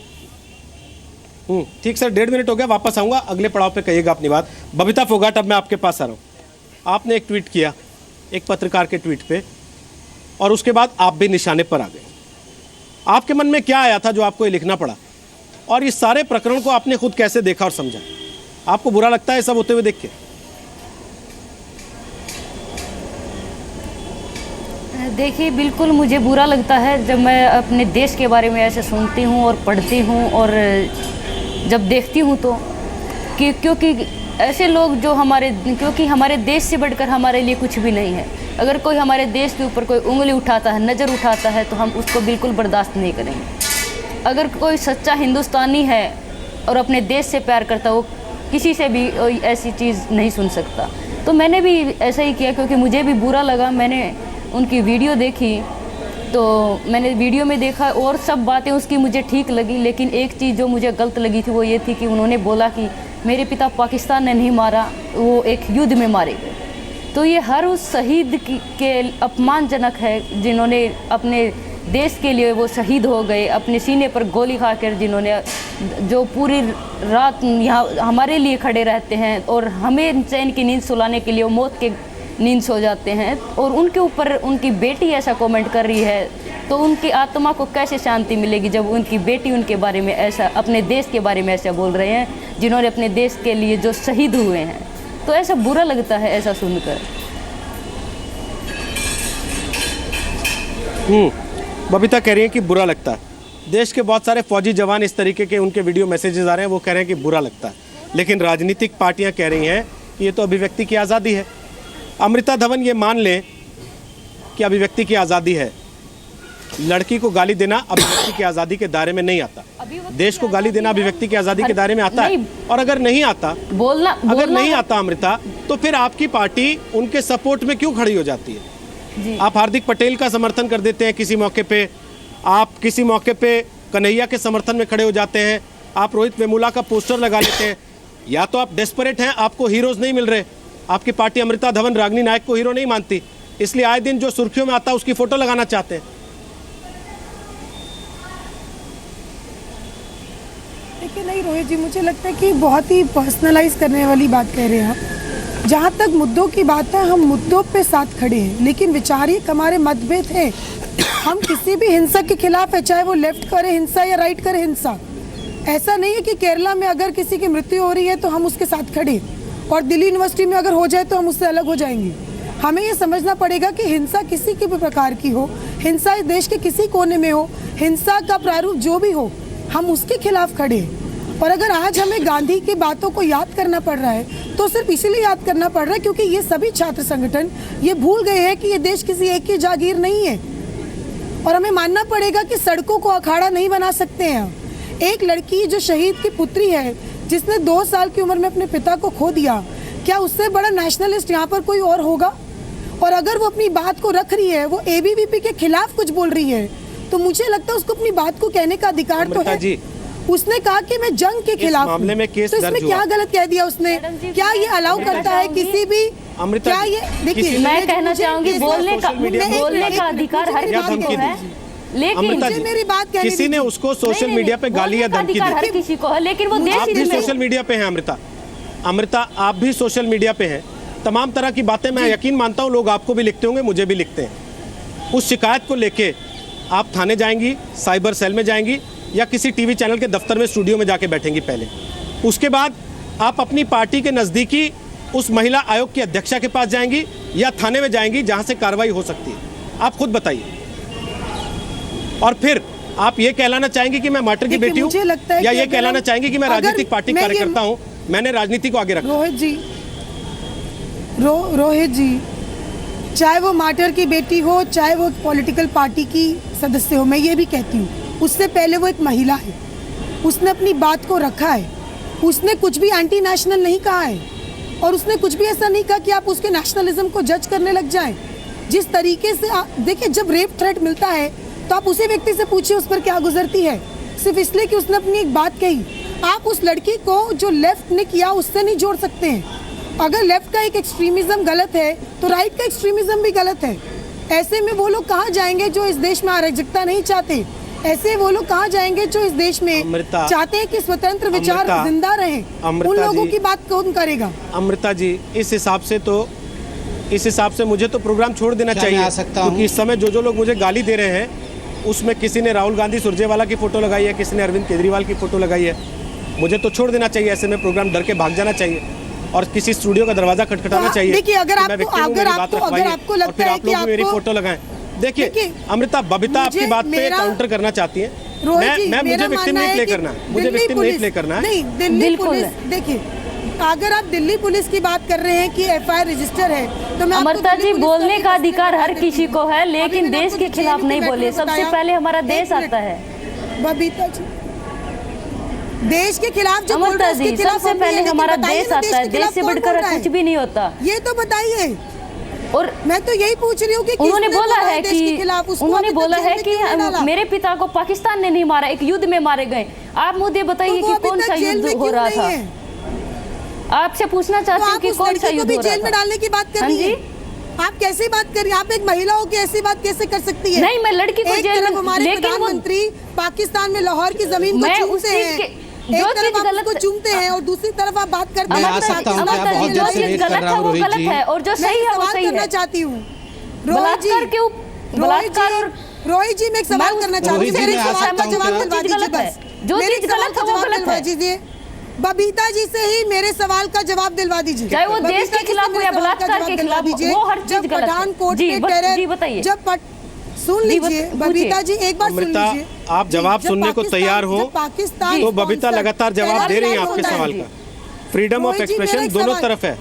सर, 1.5 मिनट हो गया, वापस आऊंगा, अगले पड़ाव पे कहिएगा अपनी बात। बबीता फोगाट, अब मैं आपके पास आ रहा हूं। आपने एक ट्वीट किया, एक पत्रकार के ट्वीट पे, और उसके बाद आप भी निशाने पर आ गए। आपके मन में क्या आया था जो आपको ये लिखना पड़ा, और इस सारे प्रकरण को आपने खुद कैसे देखा और समझा? आपको बुरा लगता है सब होते हुए देख के? देखिए, बिल्कुल मुझे बुरा लगता है जब मैं अपने देश के बारे में ऐसे सुनती हूँ और पढ़ती हूँ, और जब देखती हूँ तो क्योंकि ऐसे लोग जो क्योंकि हमारे देश से बढ़कर हमारे लिए कुछ भी नहीं है। अगर कोई हमारे देश के ऊपर कोई उंगली उठाता है, नज़र उठाता है, तो हम उसको बिल्कुल बर्दाश्त नहीं करेंगे। अगर कोई सच्चा हिंदुस्तानी है और अपने देश से प्यार करता है, वो किसी से भी ऐसी चीज़ नहीं सुन सकता। तो मैंने भी ऐसा ही किया, क्योंकि मुझे भी बुरा लगा। मैंने उनकी वीडियो देखी, तो मैंने वीडियो में देखा और सब बातें उसकी मुझे ठीक लगी, लेकिन एक चीज़ जो मुझे गलत लगी थी वो ये थी कि उन्होंने बोला कि मेरे पिता पाकिस्तान ने नहीं मारा, वो एक युद्ध में मारे गए। तो ये हर उस शहीद के अपमानजनक है जिन्होंने अपने देश के लिए वो शहीद हो गए, अपने सीने पर गोली खाकर, जिन्होंने जो पूरी रात यहाँ हमारे लिए खड़े रहते हैं और हमें चैन की नींद सुलाने के लिए वो मौत के नींद सो जाते हैं, और उनके ऊपर उनकी बेटी ऐसा कमेंट कर रही है, तो उनकी आत्मा को कैसे शांति मिलेगी जब उनकी बेटी उनके बारे में ऐसा, अपने देश के बारे में ऐसा बोल रहे हैं, जिन्होंने अपने देश के लिए जो शहीद हुए हैं। तो ऐसा बुरा लगता है ऐसा सुनकर। बबीता कह रही है कि बुरा लगता है। देश के बहुत सारे फौजी जवान इस तरीके के उनके वीडियो मैसेजेस आ रहे हैं, वो कह रहे हैं कि बुरा लगता है, लेकिन राजनीतिक पार्टियां कह रही हैं कि ये तो अभिव्यक्ति की आज़ादी है। अमृता धवन ये मान ले कि अभिव्यक्ति की आज़ादी है, लड़की को गाली देना अभिव्यक्ति की आजादी के दायरे में नहीं आता। देश को गाली देना अभिव्यक्ति की आजादी के दायरे में आता है। और अगर नहीं आता अगर नहीं आता अमृता, तो फिर आपकी पार्टी उनके सपोर्ट में क्यों खड़ी हो जाती है? आप हार्दिक पटेल का समर्थन कर देते हैं किसी मौके पे, आप किसी मौके पे कन्हैया के समर्थन में खड़े हो जाते हैं, आप रोहित वेमुला का पोस्टर लगा लेते हैं। या तो आप डेस्परेट हैं, आपको हीरोज नहीं मिल रहे, आपकी पार्टी अमृता धवन रागिनी नायक को हीरो नहीं मानती, इसलिए आए दिन जो सुर्खियों में आता है उसकी फोटो लगाना चाहते हैं। देखिए नहीं रोहित जी, मुझे लगता है कि बहुत ही पर्सनलाइज करने वाली बात कह रहे हैं आप। जहाँ तक मुद्दों की बात है, हम मुद्दों पे साथ खड़े हैं, लेकिन विचारिक हमारे मतभेद है। हम किसी भी हिंसा के खिलाफ है, चाहे वो लेफ्ट करे हिंसा या राइट करे हिंसा। ऐसा नहीं है कि केरला में अगर किसी की मृत्यु हो रही है तो हम उसके साथ खड़े, और दिल्ली यूनिवर्सिटी में अगर हो जाए तो हम उससे अलग हो जाएंगे। हमें ये समझना पड़ेगा कि हिंसा किसी के भी प्रकार की हो, हिंसा इस देश के किसी कोने में हो, हिंसा का प्रारूप जो भी हो, हम उसके खिलाफ खड़े हैं। और अगर आज हमें गांधी की बातों को याद करना पड़ रहा है तो सिर्फ इसीलिए याद करना पड़ रहा है क्योंकि ये सभी छात्र संगठन ये भूल गए हैं कि ये देश किसी एक की जागीर नहीं है। और हमें मानना पड़ेगा कि सड़कों को अखाड़ा नहीं बना सकते हैं। एक लड़की जो शहीद की पुत्री है, जिसने 2 साल की उम्र में अपने पिता को खो दिया, क्या उससे बड़ा नेशनलिस्ट यहाँ पर कोई और होगा? और अगर वो अपनी बात को रख रही है, वो एबीवीपी के खिलाफ कुछ बोल रही है, तो मुझे लगता है उसको अपनी बात को कहने का अधिकार तो है। जी, उसने कहा कि मैं जंग के खिलाफ मामले में केस तो इसमें क्या गलत कह दिया उसने? क्या ये अलाउ करता है किसी भी? क्या ये देखिए, मैं कहना चाहूंगी बोलने का अधिकार हर किसी को है, लेकिन मेरी बात किसी ने उसको सोशल मीडिया पे गाली या धमकी दी, हर किसी को है, लेकिन वो देश आप भी सोशल मीडिया पे हैं अमृता, आप भी सोशल मीडिया पे हैं। तमाम तरह की बातें मैं यकीन मानता हूँ लोग आपको भी लिखते होंगे, मुझे भी लिखते हैं। उस शिकायत को लेके आप थाने जाएंगी, साइबर सेल में जाएंगी, या किसी टीवी चैनल के दफ्तर में स्टूडियो में जाके बैठेंगी पहले। उसके बाद आप अपनी पार्टी के नज़दीकी उस महिला आयोग की अध्यक्षा के पास जाएंगी या थाने में जाएंगी जहां से कार्रवाई हो सकती है। आप खुद बताइए। और फिर आप ये कहलाना चाहेंगे कि मैं मार्टर की बेटी हूँ, या ये कहलाना चाहेंगे कि मैं राजनीतिक पार्टी कार्यकर्ता हूँ, मैंने राजनीति को आगे रखा? रोहित जी, चाहे वो मार्टर की बेटी हो, चाहे वो पॉलिटिकल पार्टी की सदस्य हो, मैं ये भी कहती हूँ उससे पहले वो एक महिला है, उसने अपनी बात को रखा है, उसने कुछ भी एंटी नेशनल नहीं कहा है, और उसने कुछ भी ऐसा नहीं कहा कि आप उसके नेशनलिज्म को जज करने लग जाएं। जिस तरीके से देखिए, जब रेप थ्रेट मिलता है तो आप उसी व्यक्ति से पूछिए उस पर क्या गुजरती है, सिर्फ इसलिए कि उसने अपनी एक बात कही। आप उस लड़की को जो लेफ्ट ने किया उससे नहीं जोड़ सकते हैं। अगर लेफ्ट का एक एक्सट्रीमिज्म गलत है तो राइट का एक्सट्रीमिज्म भी गलत है। ऐसे में वो लोग कहाँ जाएंगे जो इस देश में अराजकता नहीं चाहते? ऐसे वो लोग कहाँ जाएंगे जो इस देश में चाहते हैं कि स्वतंत्र विचार जिंदा रहे? उन लोगों की बात कौन करेगा? अमृता जी, इस हिसाब से मुझे तो प्रोग्राम छोड़ देना चाहिए, क्योंकि इस समय जो लोग मुझे गाली दे रहे हैं उसमें किसी ने राहुल गांधी सुरजेवाला की फोटो लगाई है, किसी ने अरविंद केजरीवाल की फोटो लगाई है। मुझे तो छोड़ देना चाहिए, ऐसे में प्रोग्राम डर के भाग जाना चाहिए और किसी स्टूडियो का दरवाजा खटखटाना चाहिए। देखिए, अगर आपको लगता है कि मेरी फोटो लगाएं। देखिए अमृता, बबीता आपकी बात पे काउंटर करना चाहती है। मुझे विक्टिम नहीं प्ले करना, मुझे विक्टिम नहीं प्ले करना है। नहीं, दिल्ली पुलिस, देखिए अगर आप दिल्ली पुलिस की बात कर रहे हैं कि एफआईआर रजिस्टर है, तो मैं अमृता जी, बोलने का अधिकार हर किसी को है, लेकिन देश के खिलाफ नहीं बोले। सबसे पहले हमारा देश आता है। बबीता जी, देश के खिलाफ जो अमृता जी, सबसे पहले हमारा देश आता है, देश से बढ़कर कुछ भी नहीं होता। ये तो बताइए। और मैं तो यही पूछ रही हूँ कि उन्होंने बोला है कि मेरे पिता को पाकिस्तान ने नहीं मारा, एक युद्ध में मारे गए। आप मुझे बताइए कि कौन सा युद्ध हो रहा था? आपसे पूछना चाहती हूँ कि कौन सा युद्ध हो रहा था? जेल में डालने की बात कर रही है। आप कैसी बात कर रही हैं? आप एक महिला हो के ऐसी बात कैसे कर सकती है? नहीं, मैं लड़की को जेल में, हमारे प्रधानमंत्री पाकिस्तान में लाहौर की जमीन को चूमते हैं, एक तरफ आप उसको चूमते हैं और दूसरी तरफ आप बात करते हैं। जो चीज गलत है वो गलत है और जो सही है वो सही है। करना चाहती हूँ बलात्कार के बलात्कार। और रोहित जी, मैं एक सवाल करना चाहती हूँ, मेरे सवाल का जवाब दिलवा दीजिए बस। जो चीज गलत है वो गलत है। बबीता जी से ही मेरे सवाल का जवाब दिलवा दीजिए, चाहे वो देश के खिलाफ हो या बलात्कार के खिलाफ, वो हर चीज गलत है। पठानकोट में टेरर, बताइए। जब सुन लीजिए बबीता जी, एक बार सुन लीजिए। आप जवाब सुनने को तैयार हो तो बबीता लगातार जवाब दे रही है आपके सवाल का। फ्रीडम ऑफ एक्सप्रेशन दोनों तरफ है।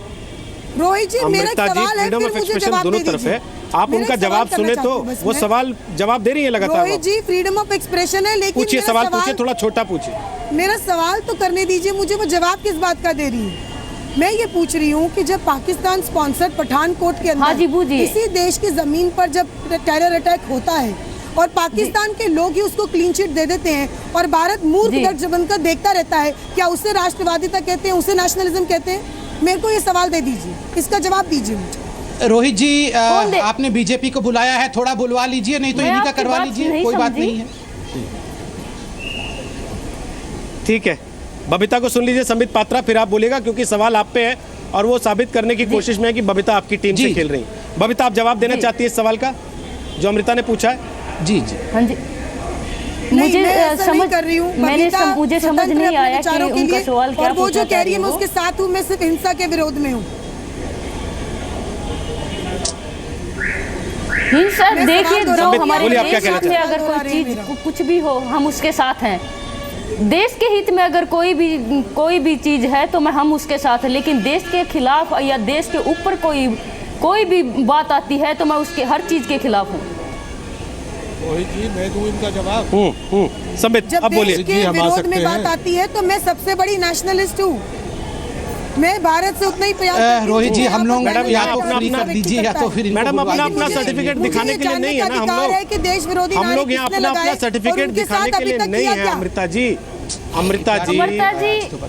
रोहित जी, मेरा अमृता जी, सवाल है, फ्रीडम फिर ऑफ मुझे एक्सप्रेशन जवाब दोनों दे तरफ दीजिए। है। आप मेरा उनका सवाल जवाब करना सुने चाहती तो हूँ बस वो मैं। सवाल जवाब दे रही है लगातार। रोहित जी, फ्रीडम ऑफ एक्सप्रेशन है, लेकिन पूछिए, मेरा सवाल पूछिए, थोड़ा छोटा पूछिए। मेरा सवाल तो करने दीजिए मुझे, वो जवाब किस बात का दे रही है? मैं ये पूछ रही हूँ कि जब पाकिस्तान स्पॉन्सर्ड पठानकोट के अंदर इसी देश की जमीन पर जब टेरर अटैक होता है और पाकिस्तान के लोग ही उसको क्लीन चिट दे देते हैं और भारत मूर्ख दर्ज बनकर देखता रहता है, क्या उसे राष्ट्रवादिता कहते हैं, उसे नेशनलिज्म कहते हैं? मेरे को ये सवाल दे दीजिए, इसका जवाब दीजिए मुझे। रोहित जी, आपने बीजेपी को बुलाया है, थोड़ा बुलवा लीजिए, नहीं तो इन्हीं का करवा लीजिए, कोई बात नहीं है। ठीक है, बबीता को सुन लीजिए, संबित पात्रा, फिर आप बोलेगा, क्योंकि सवाल आप पे है और वो साबित करने की कोशिश में है कि बबीता आपकी टीम से खेल रही है। बबीता, आप जवाब देना चाहती है इस सवाल का जो अमृता ने पूछा है? जी जी, हाँ जी। मुझे समझ कर रही हूँ, मुझे समझ नहीं आया कि उनका सवाल क्या और वो जो कह रही है मैं वो? उसके साथ हूँ, मैं सिर्फ हिंसा के विरोध में हूँ। हिंसा, देखिए, जो हमारे बोलिए, आप क्या देश कहना में अगर कोई चीज कुछ भी हो, हम उसके साथ हैं। देश के हित में अगर कोई भी चीज है तो हम उसके साथ हैं, लेकिन देश के खिलाफ या देश के ऊपर कोई भी बात आती है तो मैं उसके हर चीज के खिलाफ हूँ। रोहित जी, मैं दूं इनका जवाब। संबित, जब अब बोलिए। देश के विरोध में बात आती है तो मैं सबसे बड़ी नेशनलिस्ट हूँ, मैं भारत से उतना ही प्यार। रोहित जी, हम लोग मैडम, या तो फ्री कर दीजिए या तो फिर मैडम अपना सर्टिफिकेट दिखाने के लिए नहीं है ना हम लोग यहाँ अपना सर्टिफिकेट दिखाने के लिए नहीं है।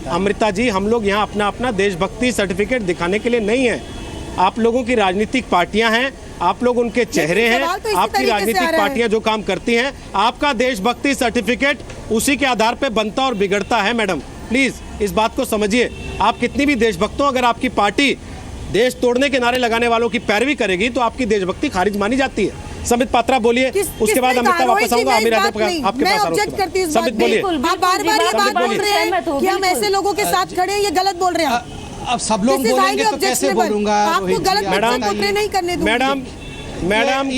अमृता जी, हम लोग यहाँ अपना देशभक्ति सर्टिफिकेट दिखाने के लिए नहीं है। आप लोगों की राजनीतिक पार्टियां हैं, आप लोग उनके चेहरे हैं, आपकी राजनीतिक पार्टियां जो काम करती हैं, आपका देशभक्ति सर्टिफिकेट उसी के आधार पे बनता और बिगड़ता है। मैडम प्लीज इस बात को समझिए, आप कितनी भी देशभक्त हो, अगर आपकी पार्टी देश तोड़ने के नारे लगाने वालों की पैरवी करेगी तो आपकी देशभक्ति खारिज मानी जाती है। संबित पात्रा बोलिए, उसके बाद अमृता वापस आऊंगा, आमिर आपके पास। संबित बोलिए। आप बार-बार ये बात बोल रहे हैं कि हम ऐसे लोगों के साथ खड़े हैं, ये गलत बोल रहे हैं। अब सब लोग बोलेंगे तो कैसे बोलूंगा? आपको गलत नहीं करने दूंगी। मैडम,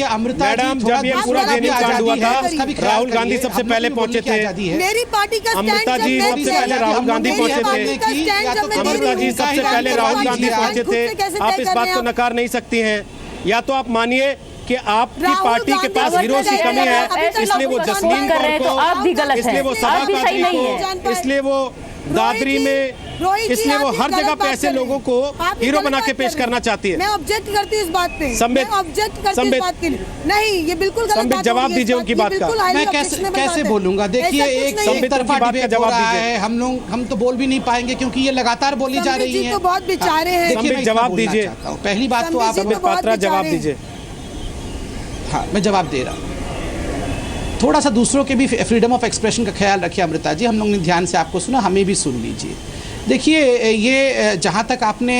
जब ये पूरा जेएनयू कांड हुआ था, राहुल गांधी सबसे पहले पहुंचे थे। मेरी पार्टी का अमृता जी सबसे पहले राहुल गांधी पहुंचे थे। अमृता जी सबसे पहले राहुल गांधी पहुंचे थे। आप इस बात को नकार नहीं सकती हैं। या तो आप मानिए कि आपकी पार्टी के पास हीरोज की कमी है, इसलिए वो जसमीन कौर को, इसलिए वो सबा कादरी को, इसलिए वो दादरी में, इसलिए वो हर जगह पे ऐसे लोगों को हीरो बना के पेश करना चाहती है। मैं ऑब्जेक्ट करती हूँ इस बात पे। संबित, मैं ऑब्जेक्ट करती हूँ इस बात के लिए। नहीं, ये बिल्कुल गलत बात है। जवाब दीजिए उनकी बात का। मैं कैसे बोलूंगा? देखिए, एक तरफा डिबेट हो रहा है, हम तो बोल भी नहीं पाएंगे क्योंकि ये लगातार बोली जा रही है। तो बहुत बेचारे हैं। संबित, जवाब दीजिए। पहली बात तो आप संबित पात्रा जवाब दीजिए। हाँ, मैं जवाब दे रहा हूँ। थोड़ा सा दूसरों के भी फ्रीडम ऑफ एक्सप्रेशन का ख्याल रखिए अमृता जी। हम लोग ने ध्यान से आपको सुना, हमें भी सुन लीजिए। देखिए, ये जहाँ तक आपने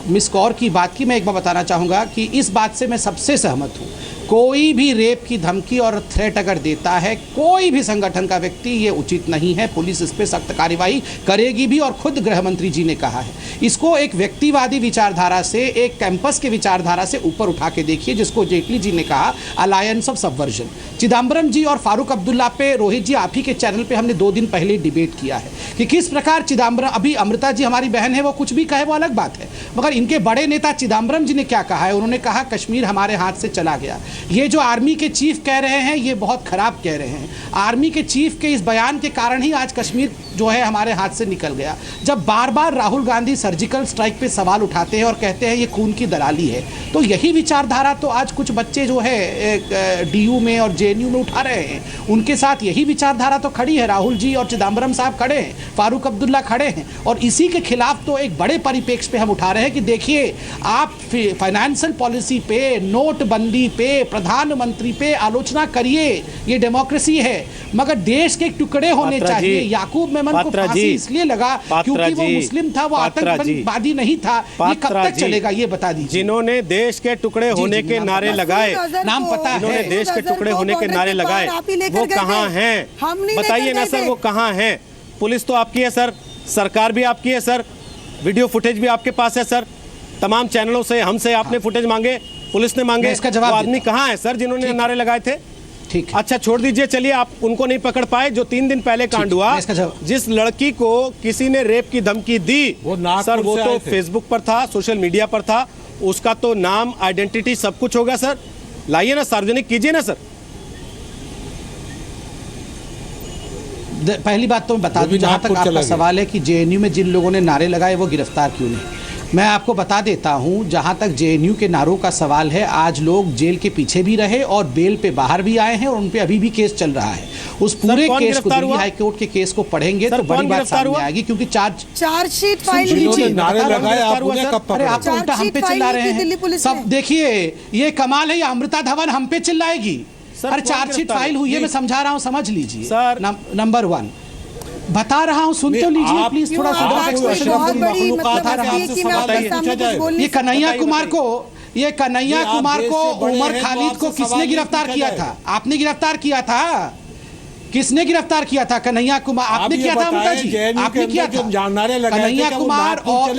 मिस कौर की बात की, मैं एक बार बताना चाहूँगा कि इस बात से मैं सबसे सहमत हूँ। कोई भी रेप की धमकी और थ्रेट अगर देता है कोई भी संगठन का व्यक्ति, ये उचित नहीं है। पुलिस इस पर सख्त कार्यवाही करेगी भी, और खुद गृह मंत्री जी ने कहा है। इसको एक व्यक्तिवादी विचारधारा से, एक कैंपस के विचारधारा से ऊपर उठा के देखिए, जिसको जेटली जी ने कहा अलायंस ऑफ सबवर्जन। चिदम्बरम जी और फारूक अब्दुल्ला पे, रोहित जी आप ही के चैनल पे हमने 2 दिन पहले डिबेट किया है कि किस प्रकार चिदम्बरम, अभी अमृता जी हमारी बहन है, वो कुछ भी कहे वो अलग बात है, मगर इनके बड़े नेता चिदम्बरम जी ने क्या कहा है? उन्होंने कहा कश्मीर हमारे हाथ से चला गया। ये जो आर्मी के चीफ कह रहे हैं ये बहुत खराब कह रहे हैं। आर्मी के चीफ के इस बयान के कारण ही आज कश्मीर जो है हमारे हाथ से निकल गया। जब बार बार राहुल गांधी सर्जिकल स्ट्राइक पे सवाल उठाते हैं और कहते हैं ये खून की दलाली है, तो यही विचारधारा तो आज कुछ बच्चे जो है डीयू में और जेएनयू में उठा रहे हैं। उनके साथ यही विचारधारा तो खड़ी है। राहुल जी और चिदम्बरम साहब खड़े हैं, फारूक अब्दुल्ला खड़े हैं, और इसी के खिलाफ तो एक बड़े परिप्रेक्ष्य पे हम उठा रहे हैं कि देखिए, आप फाइनेंशियल पॉलिसी पे, नोटबंदी पे, प्रधानमंत्री पे आलोचना करिए, ये डेमोक्रेसी है, मगर देश के टुकड़े होने चाहिए। याकूब मेमन को फांसी इसलिए लगा क्योंकि वो मुस्लिम था, वो आतंकवादी नहीं था। ये कब तक चलेगा ये बता दीजिए। जिन्होंने देश के टुकड़े होने के नारे लगाए, नाम पता है, जिन्होंने देश के टुकड़े होने के नारे लगाए, वो कहाँ हैं? बताइए ना सर, वो कहाँ हैं? पुलिस तो आपकी है सर, सरकार भी आपकी है सर, वीडियो फुटेज भी आपके पास है सर, तमाम चैनलों से हमसे आपने फुटेज मांगे, पुलिस ने मांगे। इसका जवाब आदमी कहाँ है सर जिन्होंने नारे लगाए थे? ठीक। अच्छा छोड़ दीजिए, चलिए आप उनको नहीं पकड़ पाए जो 3 दिन पहले कांड हुआ, जिस लड़की को किसी ने रेप की धमकी दी, सर वो तो फेसबुक पर था, सोशल मीडिया पर था, उसका तो नाम, आइडेंटिटी सब कुछ होगा सर। लाइए ना, सार्वजनिक कीजिए ना सर। पहली बात तो मैं बता दूं, जहां तक आपका सवाल है कि जेएनयू में जिन लोगों ने नारे लगाए वो गिरफ्तार क्यों नहीं, मैं आपको बता देता हूं, जहां तक जेएनयू के नारों का सवाल है, आज लोग जेल के पीछे भी रहे और बेल पे बाहर भी आए हैं और उन पे अभी भी केस चल रहा है। उस पूरे केस को, दिल्ली हाई कोर्ट के केस को पढ़ेंगे तो बड़ी बात सामने आएगी, क्योंकि चार्जशीट फाइल अरे आप उल्टा हम पे चिल्ला रहे हैं सब। देखिए ये कमाल है, ये अमृता धवन हम पे चिल्लाएगी। अरे चार्जशीट फाइल हुई है, मैं समझा रहा हूँ, समझ लीजिए। नंबर 1 बता रहा हूँ, सुन तो लीजिए प्लीज, थोड़ा ये कन्हैया कुमार को उमर खालिद को किसने गिरफ्तार किया था? आपने गिरफ्तार किया था। किसने गिरफ्तार किया था? कन्हैया कुमार। आपने किया था अमृता जी, आपने किया था। कन्हैया कुमार और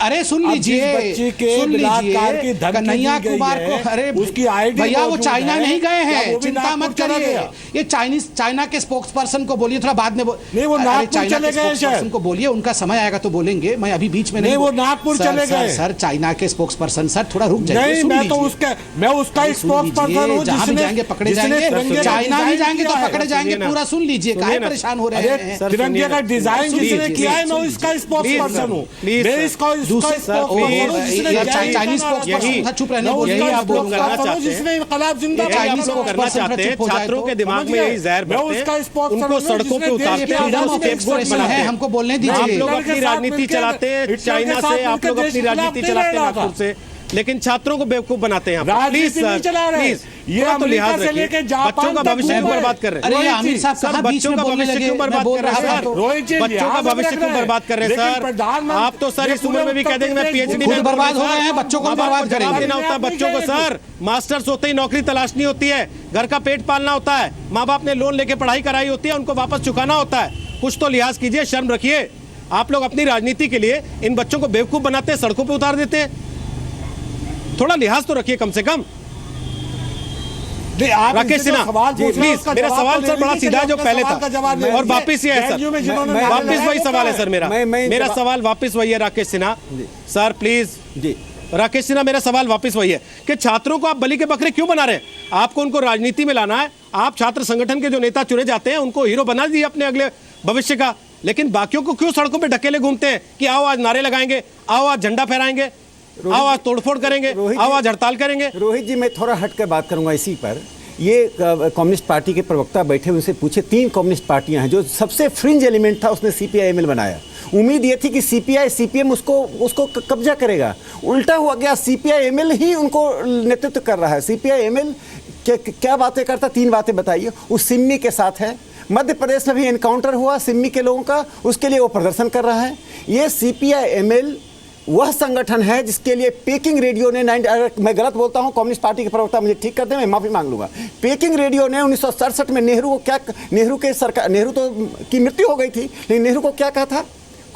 अरे सुन लीजिए कन्हैया कुमार को, अरे भैया वो चाइना नहीं गए हैं, चिंता मत करिए। ये चाइना के स्पोक्स पर्सन को बोलिए, थोड़ा बाद में चाइना के स्पोक्स पर्सन को बोलिए, उनका समय आएगा तो बोलेंगे, मैं अभी बीच में नहीं। वो नागपुर चले गए सर, चाइना के स्पोक्स पर्सन। सर थोड़ा रुक जाइए, मैं उसका स्पोक्स पर्सन हूं। जहां भी जाएंगे पकड़े जाएंगे, चाइना भी जाएंगे तो पकड़े जाएंगे। पूरा सुन लीजिए, काहे परेशान हो रहे हैं? तिरंगे का डिजाइन जिसने किया है, मैं इसका स्पोक्स पर्सन हूं। मैं इसका चाइनीज स्पोक्स पर्सन चुप रहने जिसने इनकलाब जिंदाबाद करना चाहते हैं। छात्रों के दिमाग में यही जहर भरते हैं, उनको सड़कों पे उतारते हैं, हमको बोलने दीजिए। आप लोग अपनी राजनीति चलाते हैं चाइना से, आप लोग अपनी राजनीति चलाते हैं नागपुर से, लेकिन छात्रों को बेवकूफ बनाते हैं। प्लीज सर, प्लीज ये तो लिहाज रखिए, बच्चों का भविष्य क्यों बर्बाद कर रहे हैं? अरे आमिर साहब, सर बच्चों का भविष्य क्यों बर्बाद कर रहे हैं सर? बच्चों का भविष्य क्यों बर्बाद कर रहे हैं सर? आप तो सर इस उम्र में भी कह देंगे मैं पीएचडी में बर्बाद हो रहे हैं, बच्चों को बर्बाद करेंगे। देना होता है बच्चों को सर, मास्टर्स होते ही नौकरी तलाशनी होती है, घर का पेट पालना होता है, माँ बाप ने लोन लेके पढ़ाई कराई होती है, उनको वापस चुकाना होता है। कुछ तो लिहाज कीजिए, शर्म रखिए। आप लोग अपनी राजनीति के लिए इन बच्चों को बेवकूफ बनाते हैं, सड़कों पर उतार देते हैं। थोड़ा लिहाज तो रखिए कम से कम। राकेश सिन्हा प्लीज, मेरा सवाल सर बड़ा सीधा जो पहले था और वापिस ये है सर, वापिस वही सवाल है सर मेरा सवाल वापिस वही है। राकेश सिन्हा सर प्लीज जी, राकेश सिन्हा मेरा सवाल वापिस वही है कि छात्रों को आप बलि के बकरे क्यों बना रहे हैं? आपको उनको राजनीति में लाना है, आप छात्र संगठन के जो नेता चुने जाते हैं उनको हीरो बना दिए अपने अगले भविष्य का, लेकिन बाकियों को क्यों सड़कों पर ढकेले घूमते हैं कि आओ आज नारे लगाएंगे, आओ आज झंडा फहराएंगे, आओ आज तोड़फोड़ करेंगे, आओ आज हड़ताल करेंगे। रोहित जी मैं थोड़ा हटकर बात करूंगा इसी पर। ये कम्युनिस्ट पार्टी के प्रवक्ता बैठे, उनसे पूछे 3 कम्युनिस्ट पार्टियां हैं, जो सबसे फ्रिंज एलिमेंट था उसने सीपीआई-एमएल बनाया। उम्मीद ये थी कि सीपीआई सीपीएम उसको कब्जा करेगा, उल्टा हुआ गया, सीपीआई-एमएल ही उनको नेतृत्व कर रहा है। सीपीआई-एमएल क्या बातें करता, 3 बातें बताइए। उस सिम्मी के साथ है, मध्य प्रदेश में भी एनकाउंटर हुआ सिम्मी के लोगों का, उसके लिए वो प्रदर्शन कर रहा है। ये सीपीआई-एमएल वह संगठन है जिसके लिए पेकिंग रेडियो ने मैं गलत बोलता हूं, कम्युनिस्ट पार्टी के प्रवक्ता मुझे ठीक कर दें, मैं माफी मांग लूंगा। पेकिंग रेडियो ने 1967 में नेहरू तो की मृत्यु हो गई थी, लेकिन नेहरू को क्या कहा था?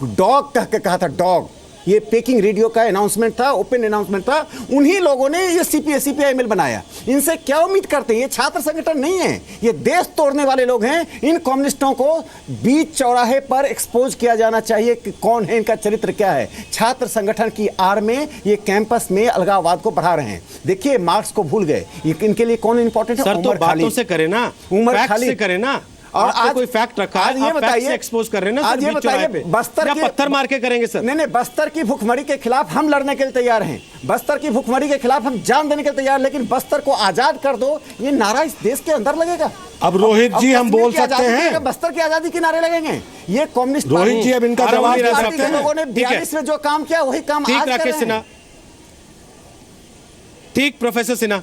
डॉग कह के कहा था, डॉग। ये पेकिंग रेडियो का अनाउंसमेंट था, ओपन अनाउंसमेंट था। उन्हीं लोगों ने ये सीपीआई-एमएल बनाया। इनसे क्या उम्मीद करते हैं? ये छात्र संगठन नहीं है, ये देश तोड़ने वाले लोग हैं। इन कम्युनिस्टों को बीच चौराहे पर एक्सपोज किया जाना चाहिए कि कौन है, इनका चरित्र क्या है। छात्र संगठन की आड़ में ये कैंपस में अलगाववाद को बढ़ा रहे हैं। देखिए मार्क्स को भूल गए, इनके लिए कौन इंपॉर्टेंट है? सर तो बातों से करे ना, उमर खालिद से करे ना। और आज कोई फैक्ट रखा है, ये बताइए, एक्सपोज कर रहे हैं ना, आज ये बताइए बस्तर या पत्थर मार के करेंगे सर? नहीं, बस्तर की भूखमरी के खिलाफ हम लड़ने के लिए तैयार हैं। बस्तर की भूखमरी के खिलाफ हम जान देने के लिए तैयार, लेकिन बस्तर को आजाद कर दो, ये नारा इस देश के अंदर लगेगा। अब रोहित जी हम बोल सकते हैं, बस्तर की आजादी के नारे लगेंगे। ये कम्युनिस्ट रोहित जी अब इनका जवाब के लोगों ने 42 में जो काम किया वही काम आज कर रहे हैं। ठीक प्रोफेसर सिन्हा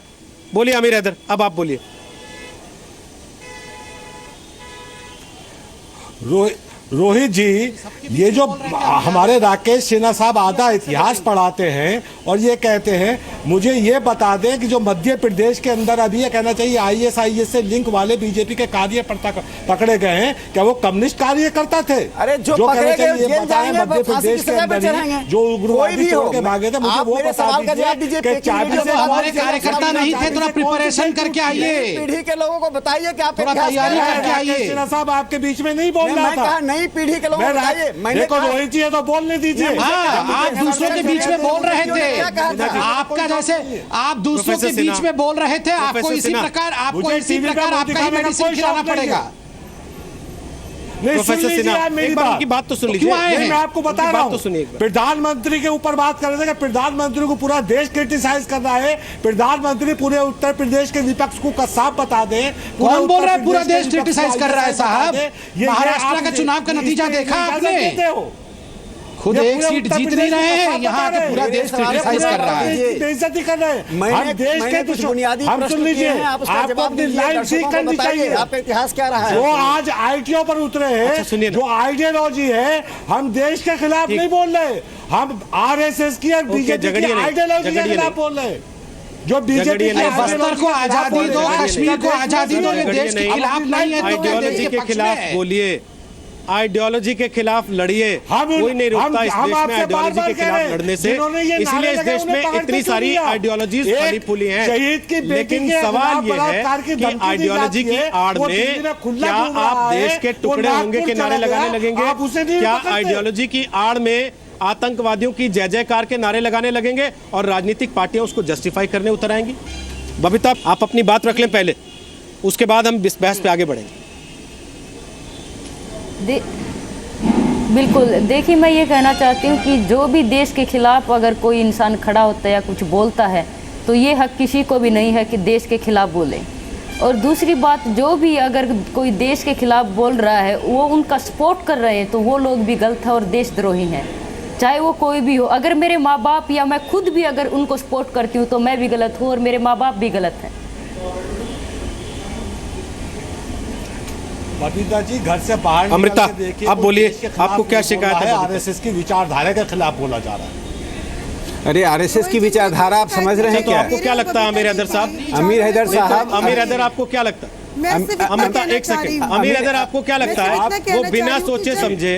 बोलिए। आमिर हैदर अब आप बोलिए। रोहित जी, ये जो हमारे राकेश सिन्हा साहब आधा इतिहास पढ़ाते हैं और ये कहते हैं, मुझे ये बता दें कि जो मध्य प्रदेश के अंदर अभी ये कहना चाहिए ISIS से लिंक वाले बीजेपी के कार्यकर्ता पकड़े गए हैं, क्या वो कम्युनिस्ट कार्यकर्ता थे? अरे जो पकड़े गए जेल जाएंगे, मध्य प्रदेश के अंदर जो उग्रवादी छोड़ के भागे थे, मुझे वो बता दीजिए कि हमारे कार्यकर्ता नहीं थे, थोड़ा प्रिपरेशन करके आइए, पीढ़ी के लोगों को बताइए कि आप थोड़ा तैयारी करके आइए। सिन्हा साहब आपके बीच में नहीं बोल रहा था, नई पीढ़ी के लोगों को बताइए। देखो रोहित जी है तो बोलने दीजिए। आप दूसरों के बीच में बोल रहे थे, आपका जैसे आप दूसरों के बीच में बोल रहे थे, आपको इसी प्रकार आपका ही मेडिसिन खिलाना पड़ेगा। प्रोफेसर सिन्हा, मेरी बात तो सुन लीजिए। मैं आपको बता रहा हूँ, प्रधानमंत्री के ऊपर बात कर रहे थे कि प्रधानमंत्री को पूरा देश क्रिटिसाइज कर रहा है। प्रधानमंत्री पूरे उत्तर प्रदेश के विपक्ष को साफ बता दें। कौन बोल रहा है पूरा देश क्रिटिसाइज कर रहा है साहब? महाराष्ट्र का चुनाव का नतीजा देखा आपने? खुद एक सीट जीत नहीं रहे हैं, यहाँ के पूरा देश क्रिटिसाइज कर रहा है, बेइज्जती कर रहे हैं। हम देश के कुछ बुनियादी हम सुन लीजिए, आपको अपनी लाइन ठीक करनी चाहिए। आपका इतिहास क्या रहा है? जो आज ITO पर उतरे हैं, जो आइडियोलॉजी है, हम देश के खिलाफ नहीं बोल रहे, हम RSS की और बीजेपी की आइडियोलॉजी के खिलाफ बोल रहे हैं। जो बीजेपी बस्तर को आजादी दो, कश्मीर को आजादी दो, ये देश के खिलाफ नहीं है, आइडियोलॉजी के खिलाफ बोलिए, आइडियोलॉजी के खिलाफ लड़िए। कोई नहीं रोकता इस देश में आइडियोलॉजी के खिलाफ लड़ने से, इसलिए इस देश में इतनी सारी आइडियोलॉजीज फली फूली हैं। लेकिन सवाल ये है कि आइडियोलॉजी की आड़ में क्या आप देश के टुकड़े होंगे के नारे लगाने लगेंगे? क्या आइडियोलॉजी की आड़ में आतंकवादियों की जय जयकार के नारे लगाने लगेंगे और राजनीतिक पार्टियां उसको जस्टिफाई करने उतर आएंगी? बबीता, आप अपनी बात रख लें पहले, उसके बाद हम इस बहस पे आगे बढ़ेंगे। बिल्कुल, देखिए मैं ये कहना चाहती हूँ कि जो भी देश के खिलाफ अगर कोई इंसान खड़ा होता है या कुछ बोलता है तो ये हक किसी को भी नहीं है कि देश के खिलाफ बोले। और दूसरी बात, जो भी अगर कोई देश के खिलाफ बोल रहा है वो उनका सपोर्ट कर रहे हैं तो वो लोग भी गलत है और देशद्रोही हैं, चाहे वो कोई भी हो। अगर मेरे माँ बाप या मैं खुद भी अगर उनको सपोर्ट करती हूँ तो मैं भी गलत हूँ और मेरे माँ बाप भी गलत हैं। बबीता जी, घर से बाहर अमृता, आप बोलिए, आपको क्या शिकायत है? RSS की विचारधारा के खिलाफ बोला जा रहा है। अरे RSS की विचारधारा आप समझ रहे हैं तो क्या? आपको क्या लगता है अमीर हैदर साहब? अमीर हैदर साहब, अमीर हैदर आपको क्या लगता है? अमृता, एक सेकंड, अमीर हैदर आपको क्या लगता है? वो बिना सोचे समझे,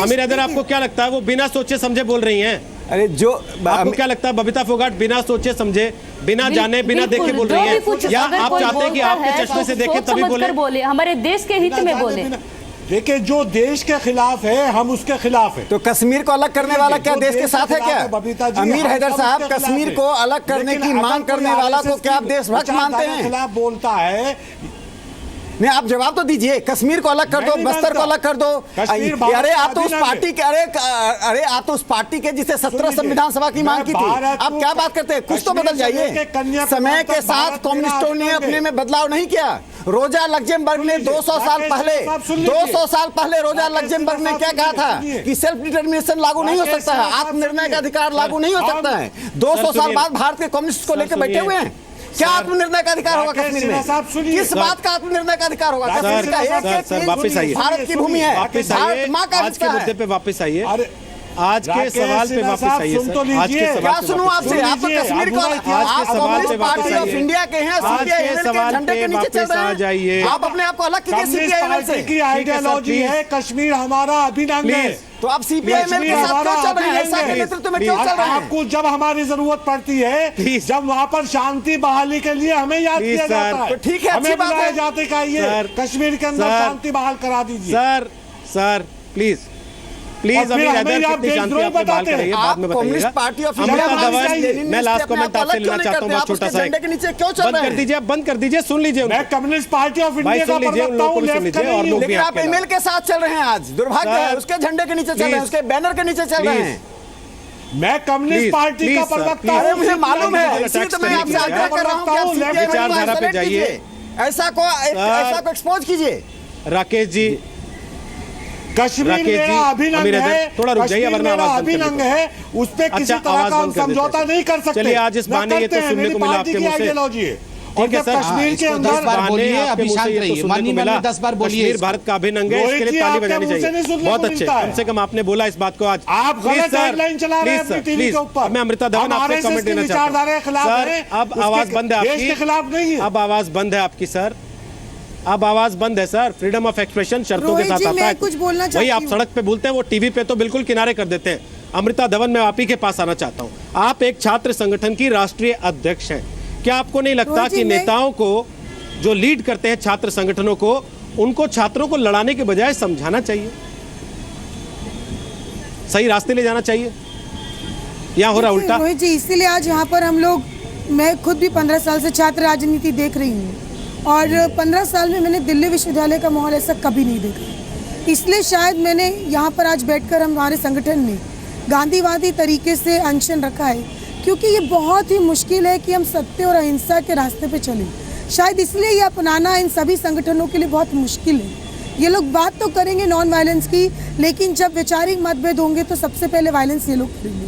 अमीर हैदर आपको क्या लगता है वो बिना सोचे समझे बोल रही हैं? अरे जो आपको क्या लगता है बबीता फोगाट बिना सोचे समझे, बिना जाने, बिना देखे बोल रही है, या आप चाहते हैं कि आपके चश्मे से देखें तभी बोले? हमारे देश के हित में बोले। देखिए, जो देश के खिलाफ है हम उसके खिलाफ है। तो कश्मीर को अलग करने वाला क्या देश के साथ है क्या? अमीर हैदर साहब, कश्मीर को अलग करने की मांग करने वाला को क्या आप देशभक्त मानते हैं? खिलाफ बोलता है। नहीं, आप जवाब तो दीजिए। कश्मीर को अलग कर दो, बस्तर को अलग कर दो। अरे आप तो उस पार्टी के अरे आप तो उस पार्टी के जिसे 17 संविधान सभा की मांग की थी, आप क्या बात करते हैं? कुछ तो बदल जाइए। समय के साथ कम्युनिस्टों ने अपने में बदलाव नहीं किया। रोजा लग्जमबर्ग ने 200 साल पहले रोजा लग्जमबर्ग ने क्या कहा था कि सेल्फ डिटर्मिनेशन लागू नहीं हो सकता है, आत्मनिर्णय का अधिकार लागू नहीं हो सकता है। 200 साल बाद भारत के कम्युनिस्ट को लेकर बैठे हुए हैं। क्या आत्मनिर्णय का अधिकार होगा कश्मीर में? किस बात का आत्मनिर्णय का अधिकार होगा? कश्मीर का एक वापस आइए, भारत की भूमि है, भारत माँ का आज के मुद्दे पे वापस आइए, आज के सवाल पे वापस आइए। आज के सवाल क्या सुनूं आपसे? आप तो कश्मीर को, आप कम्युनिस्ट पार्टी ऑफ इंडिया के हैं, CPI झंडे के नीचे चल रहे हैं। आप अपने आप को अलग कीजिए CPI से। की आइडियोलॉजी है कश्मीर हमारा अभिन्न है, तो आप CPI के साथ क्यों चल रहे हैं? ऐसा के नेतृत्व में क्यों चल रहे हैं? आपको जब हमारी जरूरत पड़ती है, जब वहाँ पर शांति बहाली के लिए हमें याद किया जाता है, तो ठीक है, अच्छी बात है। जाते का ये कश्मीर के अंदर शांति बहाल करा दीजिए। सर प्लीज अमीर हैदर, कितनी शांति आपने बहाल कराई है बाद में बताइएगा। पार्टी ऑफ मैं लास्ट कमेंट आपसे लेना चाहता हूँ, बहुत छोटा सा। बंद कर दीजिए, बंद कर दीजिए, सुन लीजिए। मैं कम्युनिस्ट पार्टी ऑफ इंडिया का प्रवक्ता हूं, और लोग भी आप ईमेल के साथ चल रहे हैं। आज दुर्भाग्य है, उसके झंडे के नीचे चल रहे हैं, उसके बैनर के नीचे चल रहे हैं। मैं कम्युनिस्ट पार्टी का प्रवक्ता हूं, मुझे मालूम है, इसी तो मैं आपसे आग्रह कर रहा हूं कि आप विचारधारा पे जाइए, ऐसा को एक्सपोज कीजिए। राकेश जी, कश्मीर मेरा अभिन्न है, थोड़ा रुक जाइए वरना आवाज अभिन्न है, उस पे किसी तरह का हम समझौता नहीं कर सकते। चलिए, आज इस बहाने ये तो सुनने को मिला आपके मुंह से। और ठीक है जब सर, कश्मीर के अंदर 10 बार बोलिए, आपके अभी मुंह से शांत ये तो रहिए। सुनने माननीय को मिला, मेंबर 10 बार बोलिए। कश्मीर भारत का अभिन्न अंग है, इसके लिए ताली बजानी चाहिए। बहुत अच्छे, कम से कम आपने बोला इस बात को आज। आप गलत हेडलाइन चला रहे हैं अपनी टीवी के ऊपर। मैं अमृता धवन आपसे कमेंट देना चाहता हूं सर। अब आवाज बंद है देश के खिलाफ नहीं है। अब आवाज बंद है आपकी सर, अब आवाज बंद है सर। फ्रीडम ऑफ एक्सप्रेशन शर्तों के साथ आता है। कुछ बोलना वही चाहती आप हूं। सड़क पे बोलते हैं, वो टीवी पे तो बिल्कुल किनारे कर देते हैं। अमृता धवन, मैं आप ही के पास आना चाहता हूं। आप एक छात्र संगठन की राष्ट्रीय अध्यक्ष हैं, क्या आपको नहीं लगता कि नेताओं को जो लीड करते हैं छात्र संगठनों को, उनको छात्रों को लड़ाने के बजाय समझाना चाहिए, सही रास्ते ले जाना चाहिए? या हो रहा उल्टा? रोहित जी, इसीलिए आज यहाँ पर हम लोग, मैं खुद भी 15 साल से छात्र राजनीति देख रही हूँ और 15 साल में मैंने दिल्ली विश्वविद्यालय का माहौल ऐसा कभी नहीं देखा। इसलिए शायद मैंने यहाँ पर आज बैठकर हमारे संगठन ने गांधीवादी तरीके से अनशन रखा है, क्योंकि ये बहुत ही मुश्किल है कि हम सत्य और अहिंसा के रास्ते पे चलें। शायद इसलिए ये अपनाना इन सभी संगठनों के लिए बहुत मुश्किल है। ये लोग बात तो करेंगे नॉन वायलेंस की, लेकिन जब वैचारिक मतभेद होंगे तो सबसे पहले वायलेंस ये लोग करेंगे।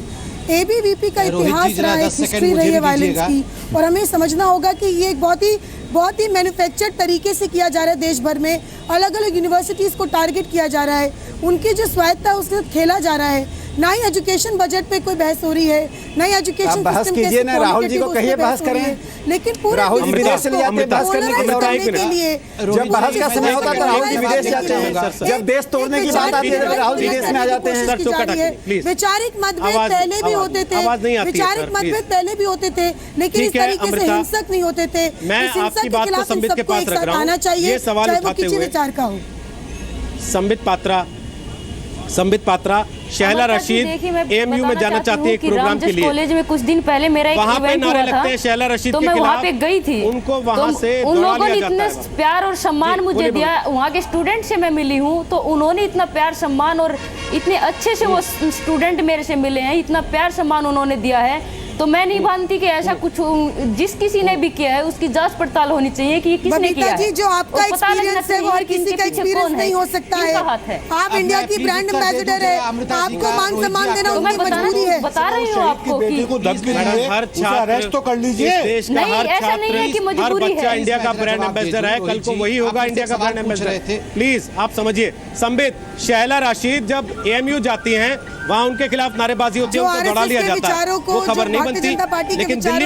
एबीवीपी का इतिहास रहा है, हिस्ट्री रही है वायलेंस की, और हमें समझना होगा कि ये एक बहुत ही मैन्युफैक्चर्ड तरीके से किया जा रहा है। देश भर में अलग अलग यूनिवर्सिटीज़ को टारगेट किया जा रहा है, उनकी जो स्वायत्ता है उससे खेला जा रहा है। ना ही एजुकेशन बजट पे कोई बहस हो रही है, ना ही एजुकेशन बहस कीजिए ना, राहुल जी को कहिए बहस करें। लेकिन पूरे राहुल जी विदेश चले जाते हैं बहस करने के लिए। जब बहस का समय होता है तो राहुल जी विदेश जाते हैं, जब देश तोड़ने की बात आती है तो राहुल जी विदेश में आ जाते हैं। वैचारिक मतभेद पहले भी होते थे, वैचारिक मतभेद पहले भी होते थे, लेकिन इस तरीके से हिंसक नहीं होते थे। मैं आपकी बात को संबित के पास रख रहा हूं। आना चाहिए, ये सवाल चाहे वो उठाते किसी हुए विचार का हो। संबित पात्रा, शहला रशीद एएमयू में जाना चाहती है एक प्रोग्राम के लिए। कॉलेज में कुछ दिन पहले मेरा एक इवेंट हुआ था, शहला रशीद तो मैं वहाँ पे गई थी। उनको वहाँ से उन लोगों ने इतने प्यार और सम्मान मुझे दिया। वहाँ के स्टूडेंट से मैं मिली हूँ, तो उन्होंने इतना प्यार सम्मान और इतने अच्छे से वो स्टूडेंट मेरे से मिले हैं, इतना प्यार सम्मान उन्होंने दिया है। तो मैं नहीं मानती कि ऐसा कुछ जिस किसी ने भी किया है उसकी जांच पड़ताल होनी चाहिए कि किसने किया है। जी, जो आपका एक्सपीरियंस है वो हर किसी का एक्सपीरियंस नहीं हो सकता है। आप इंडिया की ब्रांड एम्बेसडर है, आपको मान सम्मान देना उनकी मजबूरी है। बता रही हूँ आपको कि हर छात्र अरेस्ट तो कर लीजिए। देश का हर छात्र, हर बच्चा इंडिया का ब्रांड एम्बेसडर है, कल को वही होगा इंडिया का ब्रांड एम्बेसडर। प्लीज आप समझिए। संबित, शहला राशिद जब एएमयू जाती हैं, वहाँ उनके खिलाफ नारेबाजी होती है, उनको दौड़ा लिया जाता है, वो खबर नहीं बनती। लेकिन दिल्ली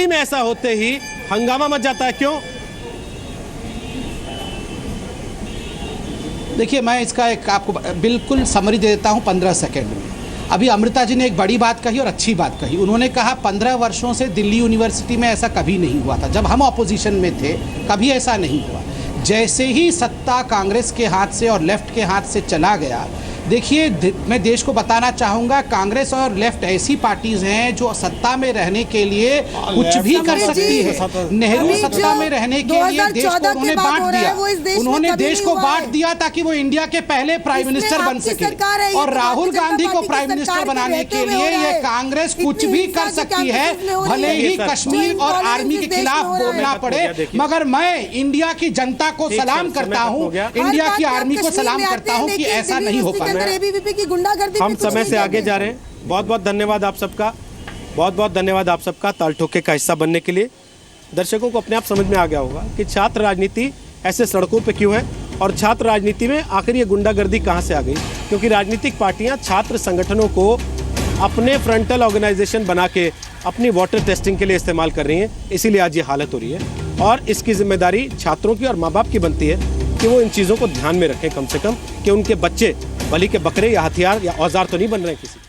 में ऐसा होते ही हंगामा मच जाता है, क्यों? देखिए, मैं इसका एक आपको बिल्कुल समरी दे देता हूं 15 सेकंड में। अभी अमृता जी ने एक बड़ी बात कही और अच्छी बात कही। उन्होंने कहा 15 वर्षों से दिल्ली यूनिवर्सिटी में ऐसा कभी नहीं हुआ था। जब हम ऑपोजिशन में थे कभी ऐसा नहीं हुआ। जैसे ही सत्ता कांग्रेस के हाथ से और लेफ्ट के हाथ से चला गया, देखिए मैं देश को बताना चाहूंगा, कांग्रेस और लेफ्ट ऐसी पार्टीज हैं जो सत्ता में रहने के लिए कुछ भी कर सकती है। नेहरू सत्ता में रहने के लिए देश को उन्होंने बांट दिया। उन्होंने देश को बांट दिया ताकि वो इंडिया के पहले प्राइम मिनिस्टर बन सके। और राहुल गांधी को प्राइम मिनिस्टर बनाने के लिए ये कांग्रेस कुछ भी कर सकती है, भले ही कश्मीर और आर्मी के खिलाफ बोलना पड़े। मगर मैं इंडिया की जनता को सलाम करता हूँ, इंडिया की आर्मी को सलाम करता हूँ कि ऐसा नहीं हो पाएगा। हम समय से आगे जा रहे हैं। बहुत बहुत धन्यवाद आप सबका, बहुत बहुत धन्यवाद आप सबका ताल ठोके का हिस्सा बनने के लिए। दर्शकों को अपने आप समझ में आ गया होगा कि छात्र राजनीति ऐसे सड़कों पे क्यों है और छात्र राजनीति में आखिर ये गुंडागर्दी कहाँ से आ गई। क्योंकि राजनीतिक पार्टियां छात्र संगठनों को अपने फ्रंटल ऑर्गेनाइजेशन बना के अपनी वाटर टेस्टिंग के लिए इस्तेमाल कर रही हैं, इसीलिए आज ये हालत हो रही है। और इसकी जिम्मेदारी छात्रों की और माँ बाप की बनती है कि वो इन चीज़ों को ध्यान में रखें, कम से कम कि उनके बच्चे बलि के बकरे या हथियार या औजार तो नहीं बन रहे हैं किसी।